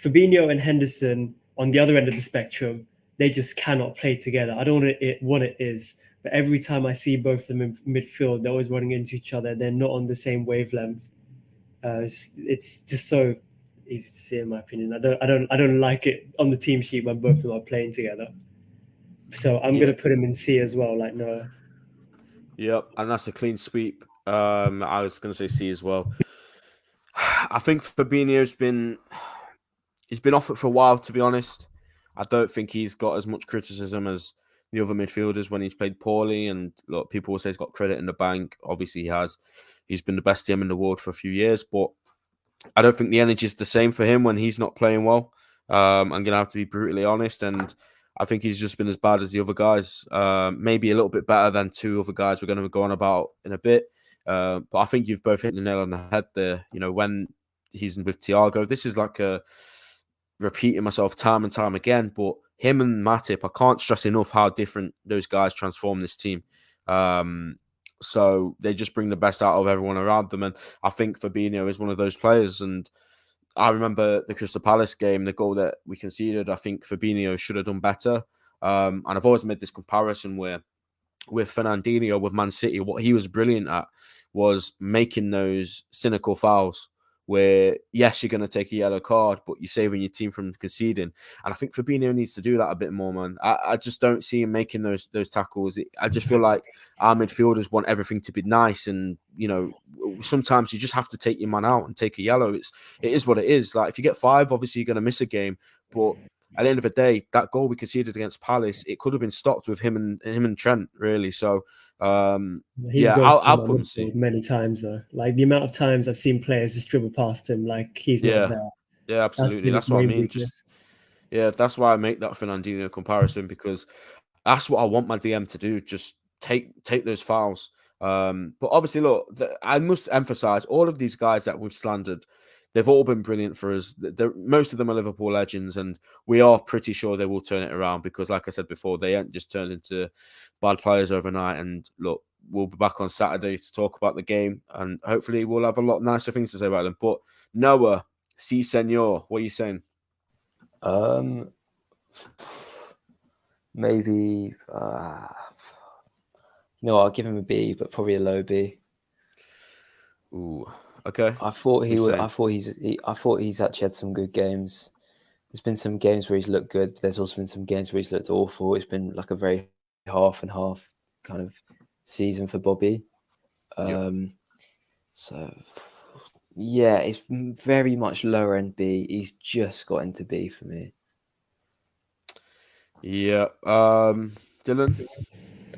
Fabinho and Henderson on the other end of the spectrum, they just cannot play together. I don't know what it is, but every time I see both of them in midfield, they're always running into each other. They're not on the same wavelength. It's just so easy to see, in my opinion. I don't like it on the team sheet when both of them are playing together. So I'm going to put him in C as well, like Noah. Yep, and that's a clean sweep. I was going to say C as well. I think Fabinho's been off it for a while, to be honest. I don't think he's got as much criticism as the other midfielders when he's played poorly. And look, people will say he's got credit in the bank. Obviously, he has. He's been the best DM in the world for a few years, but I don't think the energy is the same for him when he's not playing well. I'm going to have to be brutally honest, and I think he's just been as bad as the other guys. Maybe a little bit better than two other guys we're going to go on about in a bit. But I think you've both hit the nail on the head there. When he's with Thiago, this is like repeating myself time and time again, but him and Matip, I can't stress enough how different those guys transform this team. So they just bring the best out of everyone around them. And I think Fabinho is one of those players. And I remember the Crystal Palace game, the goal that we conceded, I think Fabinho should have done better. And I've always made this comparison where with Fernandinho, with Man City, what he was brilliant at was making those cynical fouls where, yes, you're going to take a yellow card, but you're saving your team from conceding. And I think Fabinho needs to do that a bit more, man. I just don't see him making those tackles. I just feel like our midfielders want everything to be nice, and sometimes you just have to take your man out and take a yellow. It is what it is. Like, if you get 5, obviously you're going to miss a game, but at the end of the day, that goal we conceded against Palace, it could have been stopped with him and Trent, really. So, I'll put him C. Many times though. Like, the amount of times I've seen players just dribble past him, like he's not there. Yeah, absolutely. That's what I mean. That's why I make that Fernandinho comparison, because that's what I want my DM to do. Just take those fouls. But obviously, look, I must emphasize, all of these guys that we've slandered, they've all been brilliant for us. Most of them are Liverpool legends, and we are pretty sure they will turn it around, because, like I said before, they ain't just turned into bad players overnight. And look, we'll be back on Saturday to talk about the game, and hopefully we'll have a lot nicer things to say about them. But Noah, si senor, what are you saying? Maybe I'll give him a B, but probably a low B. Ooh, okay. I thought he's actually had some good games. There's been some games where he's looked good. There's also been some games where he's looked awful. It's been like a very half and half kind of season for Bobby. So yeah, it's very much lower end B. He's just got into B for me. Yeah. Dillon?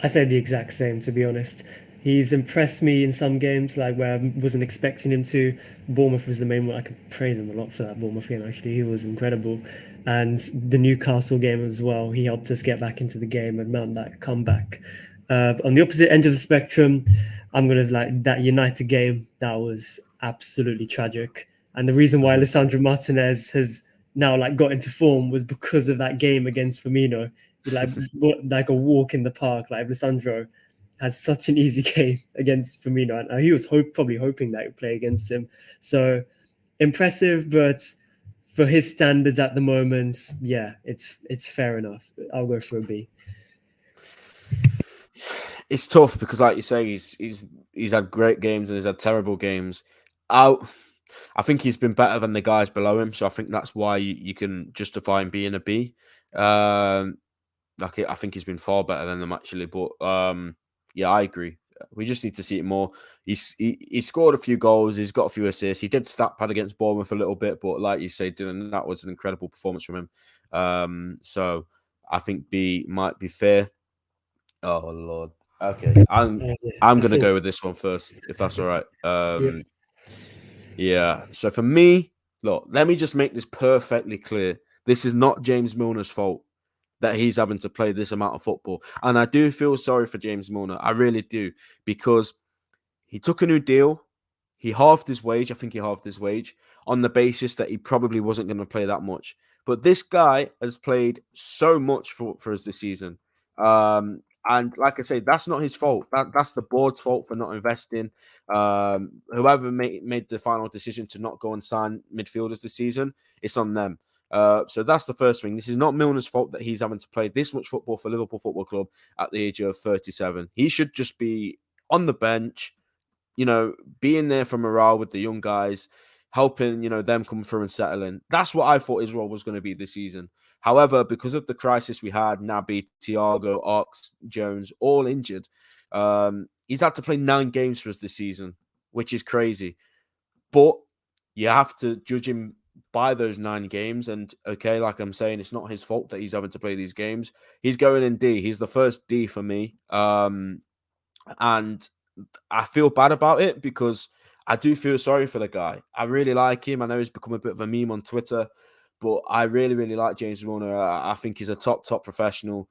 I said the exact same, to be honest. He's impressed me in some games, like where I wasn't expecting him to. Bournemouth was the main one. I could praise him a lot for that Bournemouth game, actually. He was incredible. And the Newcastle game as well, he helped us get back into the game and mount that comeback. On the opposite end of the spectrum, I'm going to like that United game. That was absolutely tragic. And the reason why Alessandro Martinez has now like got into form was because of that game against Firmino. Like a walk in the park. Like, Alessandro had such an easy game against Firmino, and he was probably hoping that he would play against him. So impressive, but for his standards at the moment, yeah, it's fair enough. I'll go for a B. It's tough because, like you say, he's had great games and he's had terrible games. I think he's been better than the guys below him, so I think that's why you can justify him being a B. I think he's been far better than them, actually. But yeah, I agree. We just need to see it more. He scored a few goals. He's got a few assists. He did stat pad against Bournemouth a little bit, but like you say, Dylan, that was an incredible performance from him. So I think B might be fair. Oh Lord. Okay, I'm gonna go with this one first, if that's all right. Yeah. So for me, look, let me just make this perfectly clear. This is not James Milner's fault that he's having to play this amount of football. And I do feel sorry for James Milner. I really do, because he took a new deal. He halved his wage. I think he halved his wage on the basis that he probably wasn't going to play that much. But this guy has played so much for us this season. And like I say, that's not his fault. That's the board's fault for not investing. Whoever made the final decision to not go and sign midfielders this season, it's on them. So that's the first thing. This is not Milner's fault that he's having to play this much football for Liverpool Football Club at the age of 37. He should just be on the bench, being there for morale with the young guys, helping, them come through and settle in. That's what I thought his role was going to be this season. However, because of the crisis we had, Naby, Thiago, Ox, Jones, all injured, he's had to play 9 games for us this season, which is crazy. But you have to judge him by those 9 games. And okay, like I'm saying, it's not his fault that he's having to play these games. He's going in D. He's the first D for me. And I feel bad about it because I do feel sorry for the guy. I really like him. I know he's become a bit of a meme on Twitter, but I really, really like James Milner. I think he's a top professional.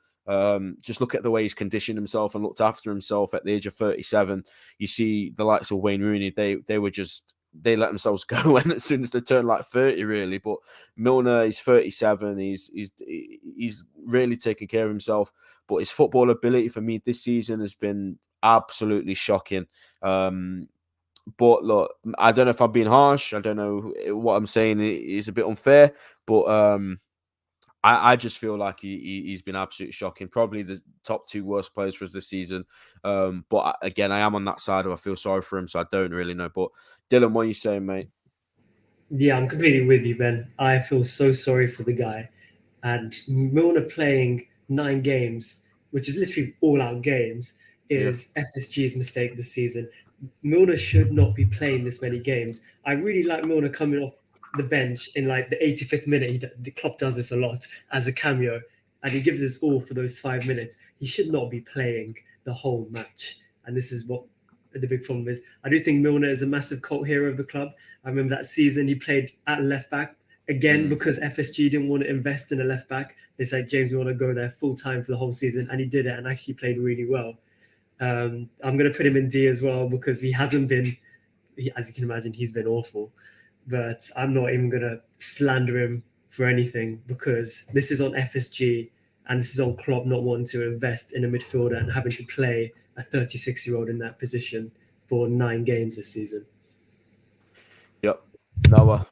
Just look at the way he's conditioned himself and looked after himself at the age of 37. You see the likes of Wayne Rooney, they let themselves go as soon as they turn like 30, really. But Milner, he's 37. He's really taken care of himself. But his football ability for me this season has been absolutely shocking. But look, I don't know if I'm being harsh. I don't know what I'm saying is a bit unfair. But I just feel like he's been absolutely shocking. Probably the top 2 worst players for us this season. But again, I am on that side of I feel sorry for him, so I don't really know. But Dylan, what are you saying, mate? Yeah, I'm completely with you, Ben. I feel so sorry for the guy. And Milner playing 9 games, which is literally all out games, Yeah. is FSG's mistake this season. Milner should not be playing this many games. I really like Milner coming off the bench in like the 85th minute. The Klopp does this a lot as a cameo, and he gives his all for those 5 minutes. He should not be playing the whole match. And this is what the big problem is. I do think Milner is a massive cult hero of the club. I remember that season he played at left back again because FSG didn't want to invest in a left back. They said, James, we want to go there full time for the whole season, and he did it and actually played really well. I'm going to put him in D as well because he hasn't been, as you can imagine, he's been awful. But I'm not even going to slander him for anything because this is on FSG and this is on Klopp not wanting to invest in a midfielder and having to play a 36-year-old in that position for 9 games this season. Yep. Noah.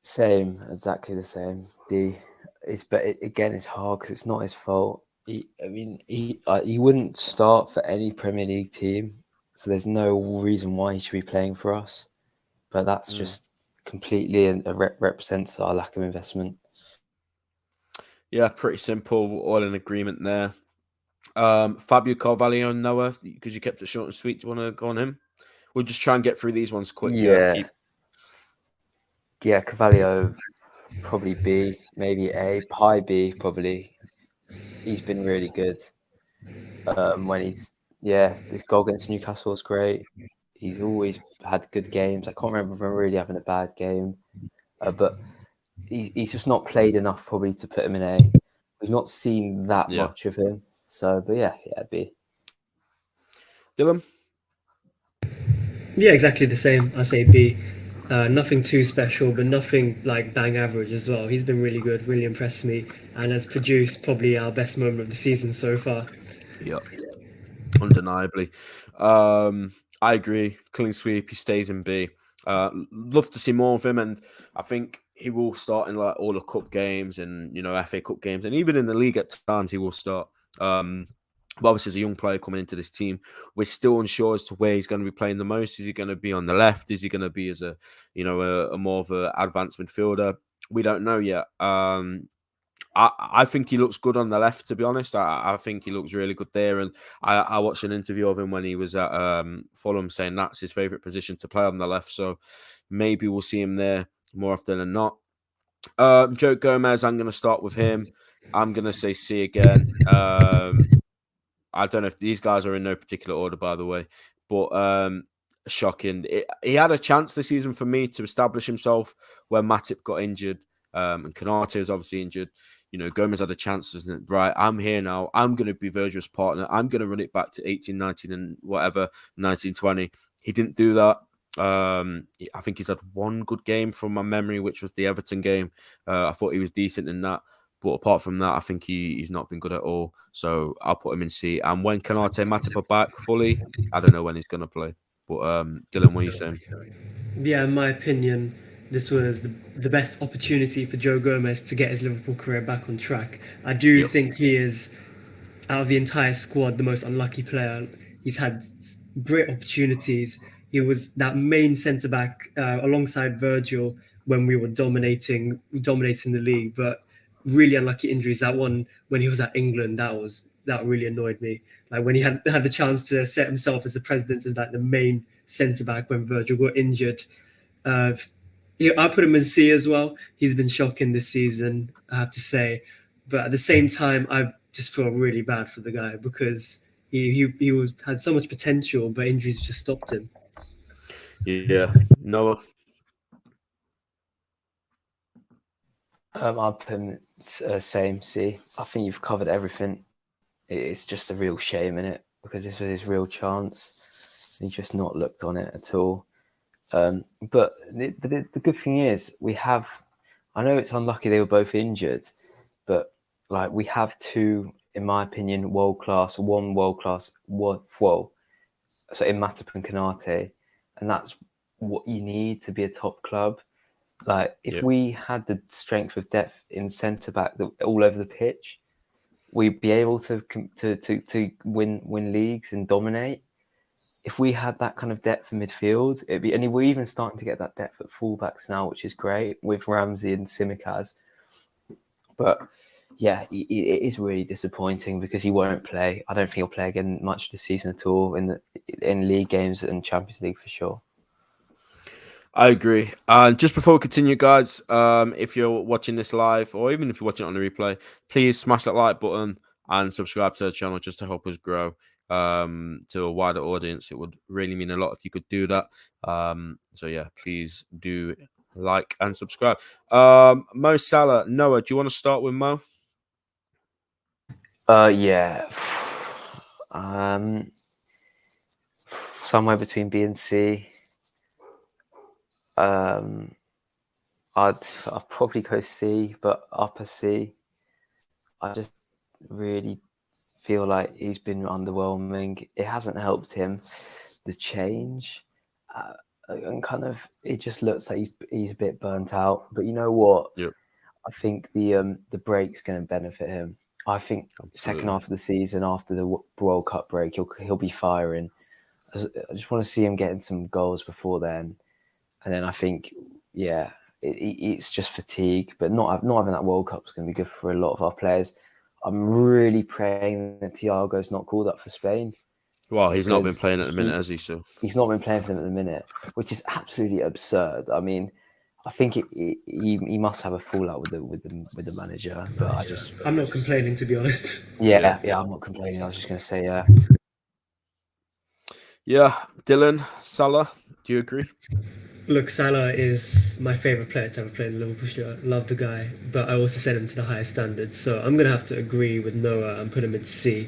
Same, exactly the same. Again, it's hard because it's not his fault. He wouldn't start for any Premier League team, so there's no reason why he should be playing for us. But that's just completely represents our lack of investment. Yeah, pretty simple. All in agreement there. Fabio Carvalho and Noah, because you kept it short and sweet. Do you want to go on him? We'll just try and get through these ones quick. Yeah, Carvalho probably B, maybe A, high B probably. He's been really good. This goal against Newcastle was great. He's always had good games. I can't remember him really having a bad game, but he's just not played enough probably to put him in A. We've not seen that much of him. So, but yeah, B. Dillon? Yeah, exactly the same. I say B. Nothing too special, but nothing like bang average as well. He's been really good, really impressed me, and has produced probably our best moment of the season so far. Yep. Undeniably. I agree. Clean sweep, he stays in B. Love to see more of him, and I think he will start in like all the cup games and FA Cup games, and even in the league at times he will start. But obviously, as a young player coming into this team, we're still unsure as to where he's going to be playing the most. Is he going to be on the left? Is he going to be as a more of an advanced midfielder? We don't know yet. I think he looks good on the left, to be honest. I think he looks really good there. And I watched an interview of him when he was at Fulham saying that's his favourite position to play on the left. So maybe we'll see him there more often than not. Joe Gomez, I'm going to start with him. I'm going to say C again. I don't know if these guys are in no particular order, by the way. But shocking. He had a chance this season for me to establish himself when Matip got injured. And Konate was obviously injured. Gomez had a chance, isn't it? Right, I'm here now. I'm going to be Virgil's partner. I'm going to run it back to 18, 19 and whatever, 19, 20. He didn't do that. I think he's had one good game from my memory, which was the Everton game. I thought he was decent in that. But apart from that, I think he's not been good at all. So I'll put him in C. And when Konate and Matip are back fully, I don't know when he's going to play. But Dillon, what are you saying? Yeah, in my opinion, this was the best opportunity for Joe Gomez to get his Liverpool career back on track. I do think he is, out of the entire squad, the most unlucky player. He's had great opportunities. He was that main centre back alongside Virgil when we were dominating the league, but really unlucky injuries. That one when he was at England, that really annoyed me. Like when he had the chance to set himself as the president as like the main centre back when Virgil got injured. I put him in C as well. He's been shocking this season, I have to say. But at the same time, I just feel really bad for the guy because he had so much potential, but injuries just stopped him. Yeah, Noah. I'll put him same C. I think you've covered everything. It's just a real shame in it because this was his real chance. He's just not looked on it at all. But the good thing is we have. I know it's unlucky they were both injured, but like we have two, in my opinion, world class. So in Matip and Konate, and that's what you need to be a top club. Like if we had the strength of depth in centre back all over the pitch, we'd be able to win leagues and dominate. if we had that kind of depth in midfield, it'd be, and we're even starting to get that depth at fullbacks now, which is great with Ramsey and Simicaz. But yeah, it is really disappointing because he won't play. I don't think he'll play again much this season at all in league games and Champions League for sure. I agree. And just before we continue, guys, if you're watching this live or even if you're watching it on the replay, please smash that like button and subscribe to the channel just to help us grow to a wider audience. It would really mean a lot if you could do that. So yeah, please do like and subscribe. Mo Salah, Noah, do you want to start with Mo? Yeah. Somewhere between B and C. I'd probably go C, but upper C. I just really feel like he's been underwhelming. It hasn't helped him, the change, and kind of it just looks like he's a bit burnt out. But you know what? Yep. I think the break's going to benefit him. I think second half of the season after the World Cup break, he'll be firing. I just want to see him getting some goals before then. And then I think, yeah, it's just fatigue, but not having that World Cup is going to be good for a lot of our players. I'm really praying that Thiago's not called up for Spain. Well, he's not been playing at the minute, has he? So he's not been playing for them at the minute, which is absolutely absurd. I mean, I think he must have a fallout with the manager, but I'm not complaining, to be honest. Yeah, I'm not complaining. I was just going to say, yeah. Yeah, Dillon, Salah, do you agree? Look, Salah is my favourite player to ever play in Liverpool shirt. Love the guy, but I also set him to the highest standards. So I'm going to have to agree with Noah and put him in C.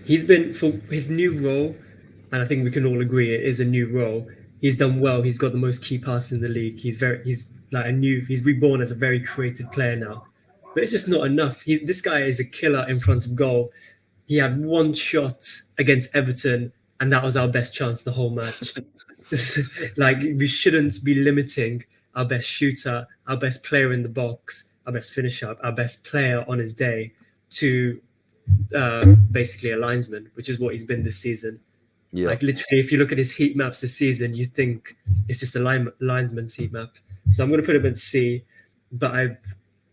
He's been, for his new role, and I think we can all agree it is a new role, he's done well. He's got the most key passes in the league. He's reborn as a very creative player now. But it's just not enough. This guy is a killer in front of goal. He had one shot against Everton, and that was our best chance the whole match. Like, we shouldn't be limiting our best shooter, our best player in the box, our best finisher, our best player on his day to basically a linesman, which is what he's been this season. Yeah. Like, literally, if you look at his heat maps this season, you think it's just a linesman's heat map. So I'm going to put him at C, but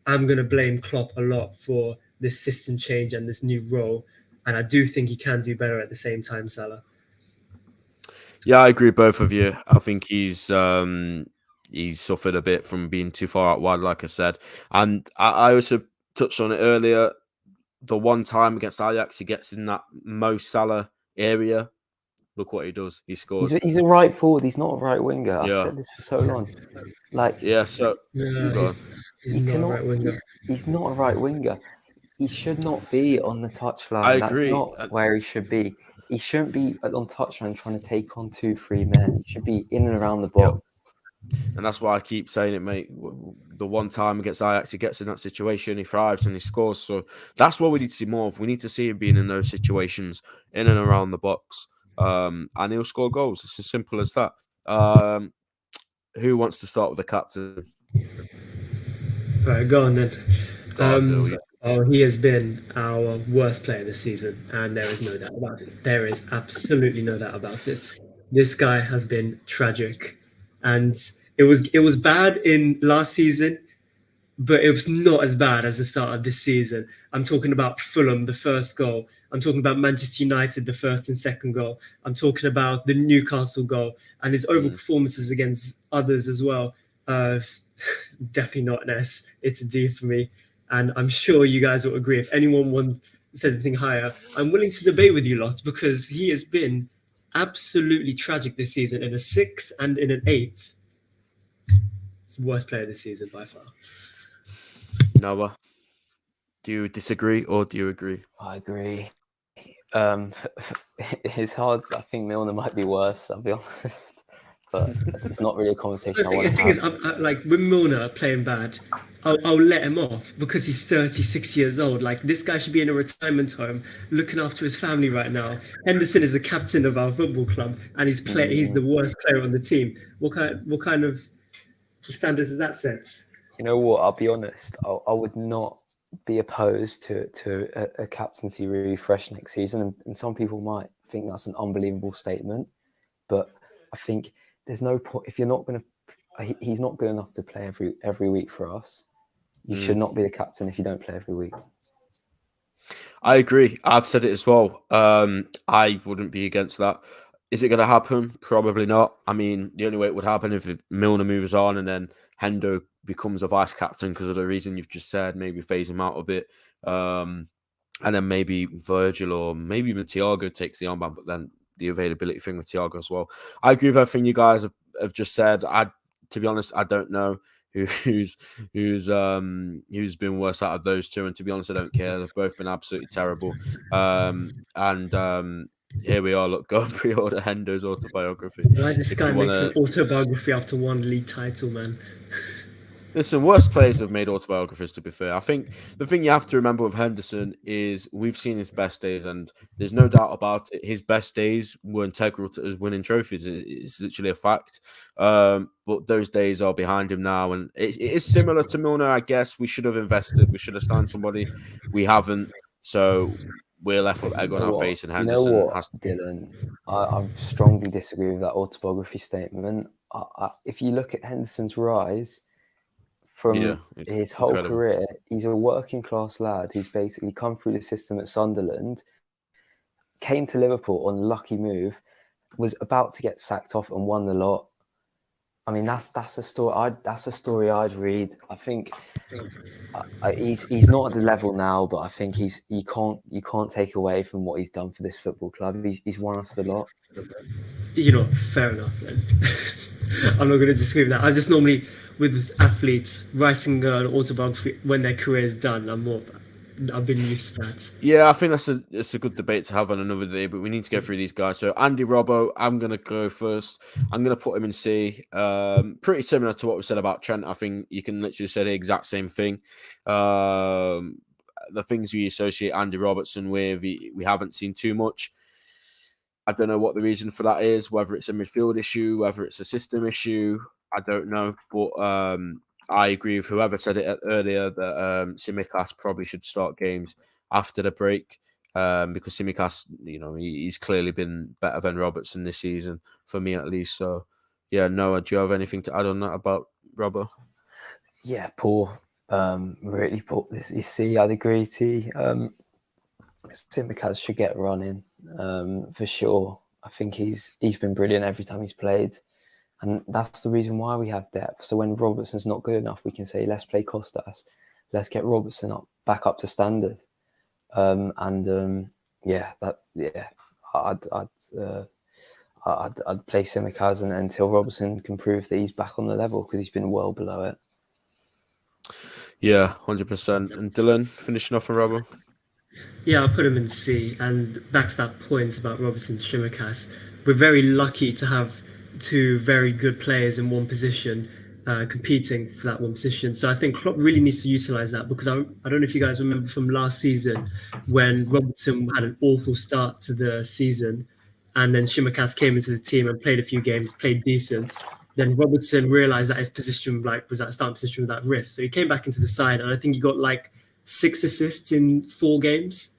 I'm going to blame Klopp a lot for this system change and this new role. And I do think he can do better at the same time, Salah. Yeah, I agree with both of you. I think he's suffered a bit from being too far out wide, like I said. And I also touched on it earlier. The one time against Ajax, he gets in that Mo Salah area. Look what he does. He scores. He's a right forward. He's not a right winger. Yeah. I've said this for so long. Like, yeah, so he's not a right winger. He's not a right winger. He should not be on the touchline. I agree. That's not where he should be. He shouldn't be on touchline trying to take on 2-3 men. He should be in and around the box. Yep. And that's why I keep saying it, mate. The one time against Ajax, he gets in that situation, he thrives and he scores. So that's what we need to see more of. We need to see him being in those situations, in and around the box. And he'll score goals. It's as simple as that. Who wants to start with the captain? Right, go on then. He has been our worst player this season, and there is no doubt about it. There is absolutely no doubt about it. This guy has been tragic, and it was bad in last season, but it was not as bad as the start of this season. I'm talking about Fulham, the first goal. I'm talking about Manchester United, the first and second goal. I'm talking about the Newcastle goal and his overall performances against others as well. Definitely not an S. It's a D for me. And I'm sure you guys will agree. If anyone says anything higher, I'm willing to debate with you lot because he has been absolutely tragic this season in a 6 and in an 8. It's the worst player this season by far. Noah, do you disagree or do you agree? I agree. It's hard. I think Milner might be worse, I'll be honest. But it's not really a conversation I want to have. The thing is, like, with Milner playing bad, I'll let him off because he's 36 years old. Like, this guy should be in a retirement home looking after his family right now. Henderson is the captain of our football club and he's the worst player on the team. What kind of standards does that set? You know what? I'll be honest. I would not be opposed to a captaincy refresh next season. And some people might think that's an unbelievable statement. But I think there's no point if you're not going to. He's not good enough to play every week for us. You should not be the captain if you don't play every week. I agree. I've said it as well. I wouldn't be against that. Is it going to happen? Probably not. I mean, the only way it would happen if Milner moves on and then Hendo becomes a vice captain because of the reason you've just said, maybe phase him out a bit. And then maybe Virgil or maybe even Thiago takes the armband, but then the availability thing with Thiago as well. I agree with everything you guys have just said. To be honest, I don't know who's been worse out of those two, and to be honest, I don't care. They've both been absolutely terrible. Here we are. Look, go and pre-order Hendo's autobiography. Why is this guy making an autobiography after one league title, man? Listen, worse players have made autobiographies, to be fair. I think the thing you have to remember with Henderson is we've seen his best days, and there's no doubt about it. His best days were integral to us winning trophies. It's literally a fact. But those days are behind him now, and it is similar to Milner, I guess. We should have invested. We should have signed somebody. We haven't. So we're left with egg on our face, and Henderson has to... Dillon, I strongly disagree with that autobiography statement. If you look at Henderson's rise... From his whole career, he's a working class lad who's basically come through the system at Sunderland, came to Liverpool on a lucky move, was about to get sacked off and won the lot. I mean, that's a story. That's a story I'd read. I think he's not at the level now, but I think you can't take away from what he's done for this football club. He's won us the lot. You know, fair enough. Then. I'm not going to disagree with that. I just normally, with athletes, writing an autobiography when their career is done, I've been used to that. Yeah, I think it's a good debate to have on another day, but we need to go through these guys. So Andy Robbo, I'm going to go first. I'm going to put him in C. Pretty similar to what we said about Trent. I think you can literally say the exact same thing. The things we associate Andy Robertson with, we haven't seen too much. I don't know what the reason for that is, whether it's a midfield issue, whether it's a system issue. I don't know, but I agree with whoever said it earlier that Tsimikas probably should start games after the break because Tsimikas, he's clearly been better than Robertson this season, for me at least. So, yeah, Noah, do you have anything to add on that about Robbo? Yeah, poor. Really poor. This is C, I'd agree to. Tsimikas should get running for sure. I think he's been brilliant every time he's played. And that's the reason why we have depth. So when Robertson's not good enough, we can say, let's play Costas. Let's get Robertson back up to standard. I'd play Tsimikas until Robertson can prove that he's back on the level because he's been well below it. Yeah, 100%. And Dillon, finishing off on Robbo? Yeah, I'll put him in C. And back to that point about Robertson, Tsimikas, we're very lucky to have two very good players in one position competing for that one position. So I think Klopp really needs to utilise that because I don't know if you guys remember from last season when Robertson had an awful start to the season and then Tsimikas came into the team and played a few games, played decent. Then Robertson realised that his position was that starting position with that wrist. So he came back into the side and I think he got 6 assists in 4 games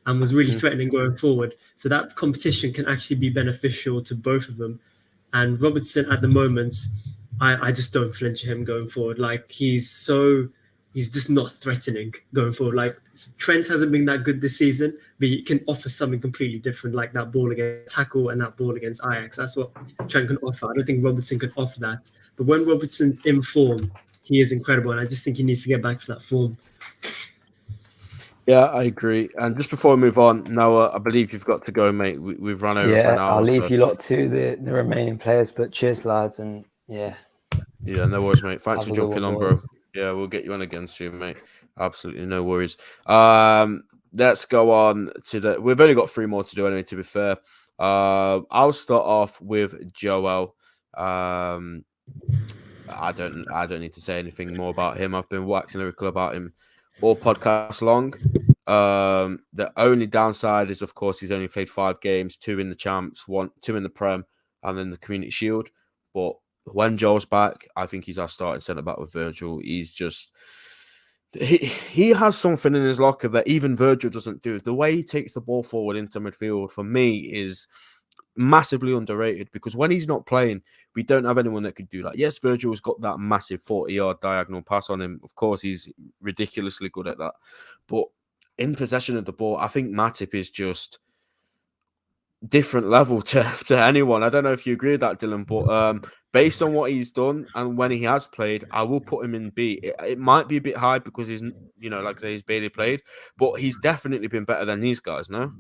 and was really threatening going forward. So that competition can actually be beneficial to both of them. And Robertson at the moment, I just don't flinch at him going forward. He's just not threatening going forward. Trent hasn't been that good this season, but he can offer something completely different, like that ball against tackle and that ball against Ajax. That's what Trent can offer. I don't think Robertson can offer that. But when Robertson's in form, he is incredible. And I just think he needs to get back to that form. Yeah, I agree. And just before we move on, Noah, I believe you've got to go, mate. We've run over for an hour. I'll leave you lot to the remaining players, but cheers, lads, and Yeah, no worries, mate. Thanks for jumping on, bro. Yeah, we'll get you on again soon, mate. Absolutely no worries. Let's go on to we've only got 3 more to do anyway, to be fair. I'll start off with Joel. I don't need to say anything more about him. I've been waxing lyrical about him all podcast long. The only downside is, of course, he's only played 5 games, 2 in the Champs, 2 in the Prem, and then the Community Shield. But when Joel's back, I think he's our starting centre back with Virgil. He's just he has something in his locker that even Virgil doesn't do. The way he takes the ball forward into midfield for me is massively underrated because when he's not playing, we don't have anyone that could do that. Yes, Virgil's got that massive 40-yard diagonal pass on him. Of course, he's ridiculously good at that. But in possession of the ball, I think Matip is just different level to anyone. I don't know if you agree with that, Dillon, but based on what he's done and when he has played, I will put him in B. It might be a bit high because he's, like I say, he's barely played, but he's definitely been better than these guys, no?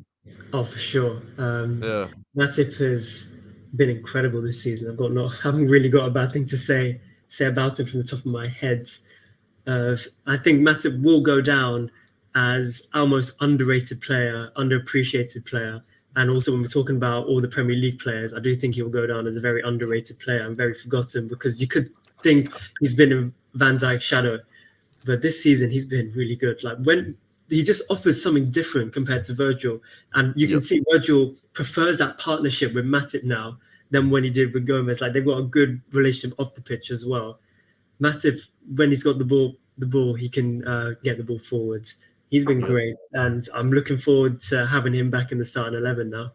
Oh, for sure. Yeah. Matip has been incredible this season. I haven't really got a bad thing to say about him from the top of my head. I think Matip will go down as our most underrated player, underappreciated player. And also when we're talking about all the Premier League players, I do think he will go down as a very underrated player and very forgotten because you could think he's been in Van Dijk's shadow. But this season, he's been really good. Like when he just offers something different compared to Virgil. And you can see Virgil prefers that partnership with Matip now than when he did with Gomez. Like they've got a good relationship off the pitch as well. Matip, when he's got the ball, he can get the ball forward. He's been great, and I'm looking forward to having him back in the starting 11 now.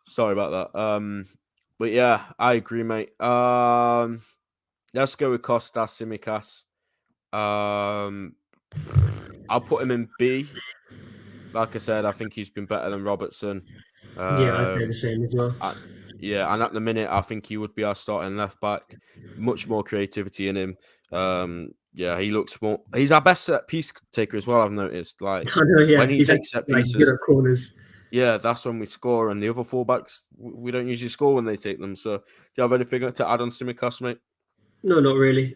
Sorry about that. But yeah, I agree, mate. Let's go with Kostas Tsimikas. I'll put him in B. Like I said, I think he's been better than Robertson. Yeah, I'd say the same as well. And at the minute, I think he would be our starting left back. Much more creativity in him. He looks more. He's our best set piece taker as well. I've noticed. Like I know, when he he's takes set pieces, good at corners. yeah, that's when we score. And the other fullbacks, we don't usually score when they take them. So, do you have anything to add on Tsimikas, mate? No, not really.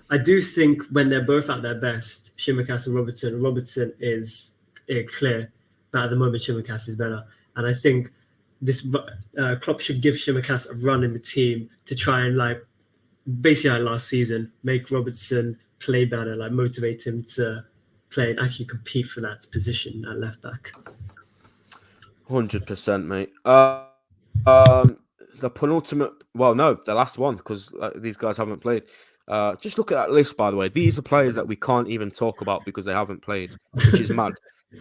I do think when they're both at their best, Tsimikas and Robertson is clear, but at the moment Tsimikas is better. And I think this Klopp should give Tsimikas a run in the team to try and basically like last season, make Robertson play better, like motivate him to play and actually compete for that position at left back. 100%, mate. The penultimate, the last one, because these guys haven't played. Just look at that list, by the way. These are players that we can't even talk about because they haven't played, which is mad.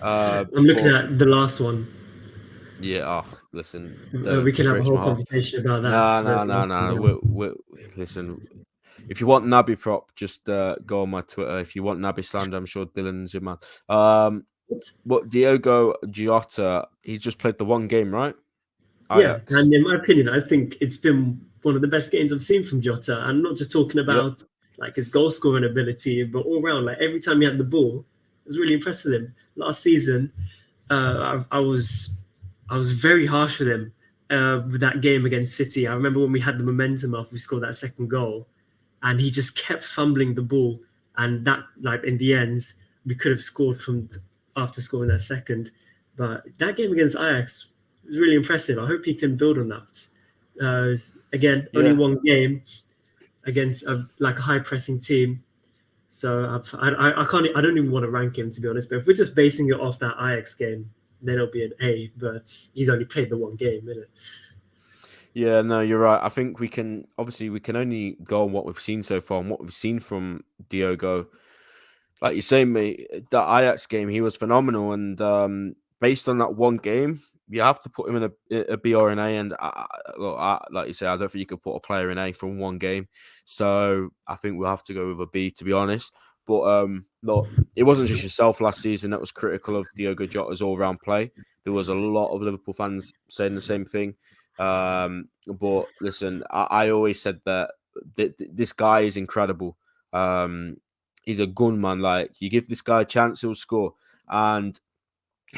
I'm looking at the last one. Yeah, listen. We can have a whole conversation about that. No. Listen, if you want Naby prop, just go on my Twitter. If you want Naby slander, I'm sure Dillon's your man. But Diogo Jota, he's just played the one game, right? Ajax. Yeah, and in my opinion, I think it's been one of the best games I've seen from Jota. I'm not just talking about his goal scoring ability, but all around, every time he had the ball, I was really impressed with him. Last season, I was very harsh with him with that game against City. I remember when we had the momentum after we scored that second goal, and he just kept fumbling the ball, and that in the end we could have scored from after scoring that second. But that game against Ajax was really impressive. I hope he can build on that. Again, only one game against a high pressing team. So I don't even want to rank him, to be honest. But if we're just basing it off that Ajax game, then it'll be an A. But he's only played the one game, isn't it? Yeah, no, you're right. I think we can only go on what we've seen so far, and what we've seen from Diogo. Like you say, mate, that Ajax game, he was phenomenal. And based on that one game, you have to put him in a B or an A. And like you say, I don't think you could put a player in A from one game. So I think we'll have to go with a B, to be honest. But look, it wasn't just yourself last season that was critical of Diogo Jota's all-round play. There was a lot of Liverpool fans saying the same thing. But listen, I always said that this guy is incredible. He's a gunman. You give this guy a chance, he'll score. And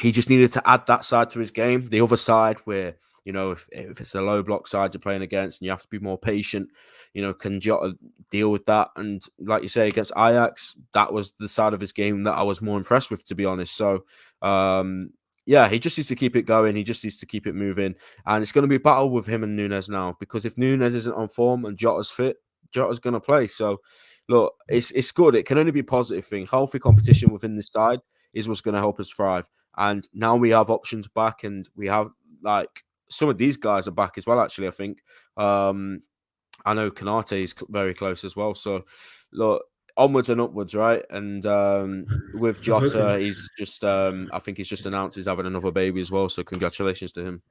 he just needed to add that side to his game. The other side where, if it's a low block side you're playing against and you have to be more patient, can Jota deal with that? And like you say, against Ajax, that was the side of his game that I was more impressed with, to be honest. So, he just needs to keep it going. He just needs to keep it moving. And it's going to be a battle with him and Nunes now, because if Nunes isn't on form and Jota's fit, Jota's going to play. So, look, it's good. It can only be a positive thing. Healthy competition within this side is what's going to help us thrive. And now we have options back, and we have some of these guys are back as well. Actually, I think I know Kanate is very close as well. So look, onwards and upwards, right? And with Jota, he's just I think he's just announced he's having another baby as well. So congratulations to him.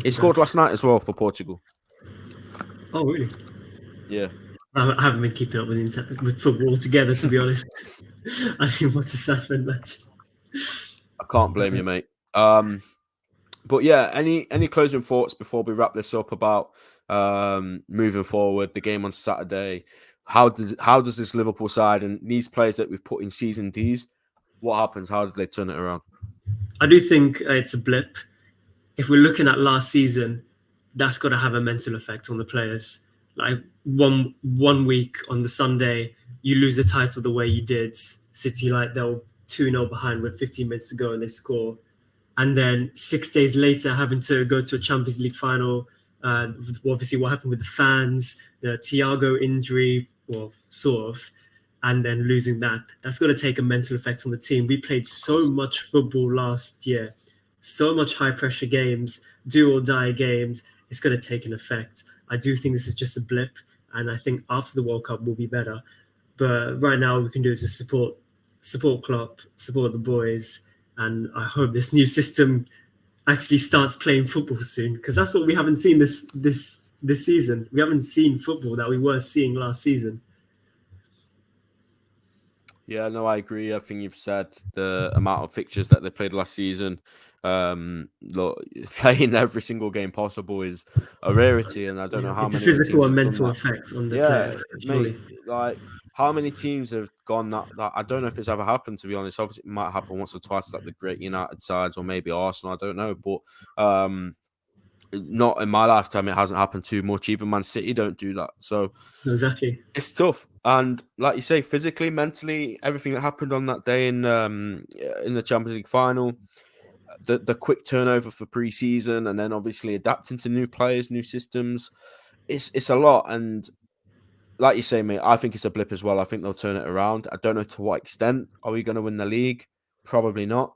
He scored last night as well for Portugal. Oh, really? Yeah. I haven't been keeping up with football together, to be honest. I didn't watch the Sanford match. I can't blame you, mate. But yeah, any closing thoughts before we wrap this up about moving forward, the game on Saturday? How does this Liverpool side and these players that we've put in season Ds, what happens? How do they turn it around? I do think it's a blip. If we're looking at last season, that's got to have a mental effect on the players. Like one week on the Sunday, you lose the title the way you did. City, like they'll 2-0 behind with 15 minutes to go and they score. And then 6 days later, having to go to a Champions League final. Obviously, what happened with the fans, the Thiago injury, well, sort of, and then losing that. That's got to take a mental effect on the team. We played so much football last year, so much high-pressure games, do-or-die games. It's going to take an effect. I do think this is just a blip, and I think after the World Cup, we'll be better. But right now, all we can do is just support Klopp, support the boys, and I hope this new system actually starts playing football soon, because that's what we haven't seen this season. We haven't seen football that we were seeing last season. Yeah, no, I agree. I think you've said the amount of fixtures that they played last season. Look, playing every single game possible is a rarity, and I don't know how it's many a physical and teams have mental done that. effect on the players. Surely. Mate, like how many teams have gone that I don't know if it's ever happened, to be honest. Obviously, it might happen once or twice, like the great United sides or maybe Arsenal. I don't know, but not in my lifetime. It hasn't happened too much. Even Man City don't do that, so Exactly. it's tough. And like you say, physically, mentally, everything that happened on that day in the Champions League final, the quick turnover for pre-season, and then obviously adapting to new players, new systems, it's a lot. And like you say, mate, I think it's a blip as well. I think they'll turn it around. I don't know to what extent. Are we going to win the league? Probably not.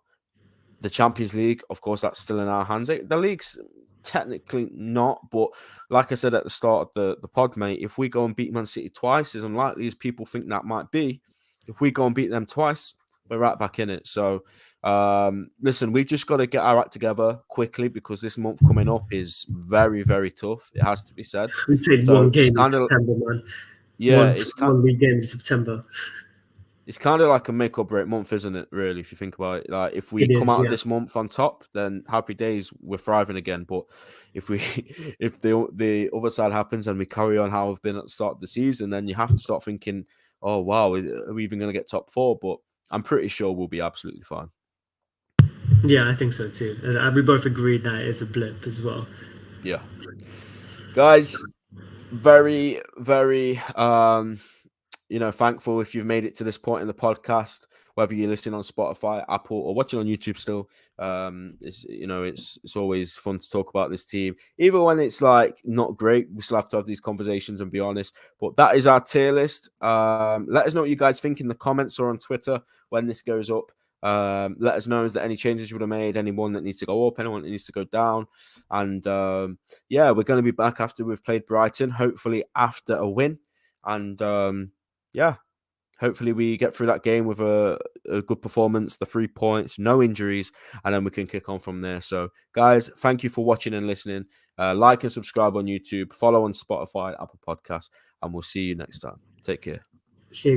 The Champions League, of course, that's still in our hands. The league's technically not, but like I said at the start of the pod, mate, if we go and beat Man City twice, as unlikely as people think that might be, if we go and beat them twice, we're right back in it. So, listen, we've just got to get our act together quickly, because this month coming up is very, very tough. It has to be said. We played So one game in kind of, September, man. yeah, one league game in September. It's kind of like a make or break month, isn't it? Really, if you think about it, like if we come out of this month on top, then happy days, we're thriving again. But if the other side happens and we carry on how we've been at the start of the season, then you have to start thinking, oh wow, are we even going to get top 4? But I'm pretty sure we'll be absolutely fine. Yeah, I think so too. We both agreed that it's a blip as well. Yeah, guys, very, very thankful if you've made it to this point in the podcast, whether you're listening on Spotify, Apple, or watching on YouTube still. It's always fun to talk about this team. Even when it's like not great, we still have to have these conversations and be honest. But that is our tier list. Let us know what you guys think in the comments or on Twitter when this goes up. Let us know, is there any changes you would have made, anyone that needs to go up, anyone that needs to go down. And we're going to be back after we've played Brighton, hopefully after a win. And hopefully we get through that game with a good performance, the 3 points, no injuries, and then we can kick on from there. So, guys, thank you for watching and listening. Like and subscribe on YouTube, follow on Spotify, Apple Podcasts, and we'll see you next time. Take care. See you.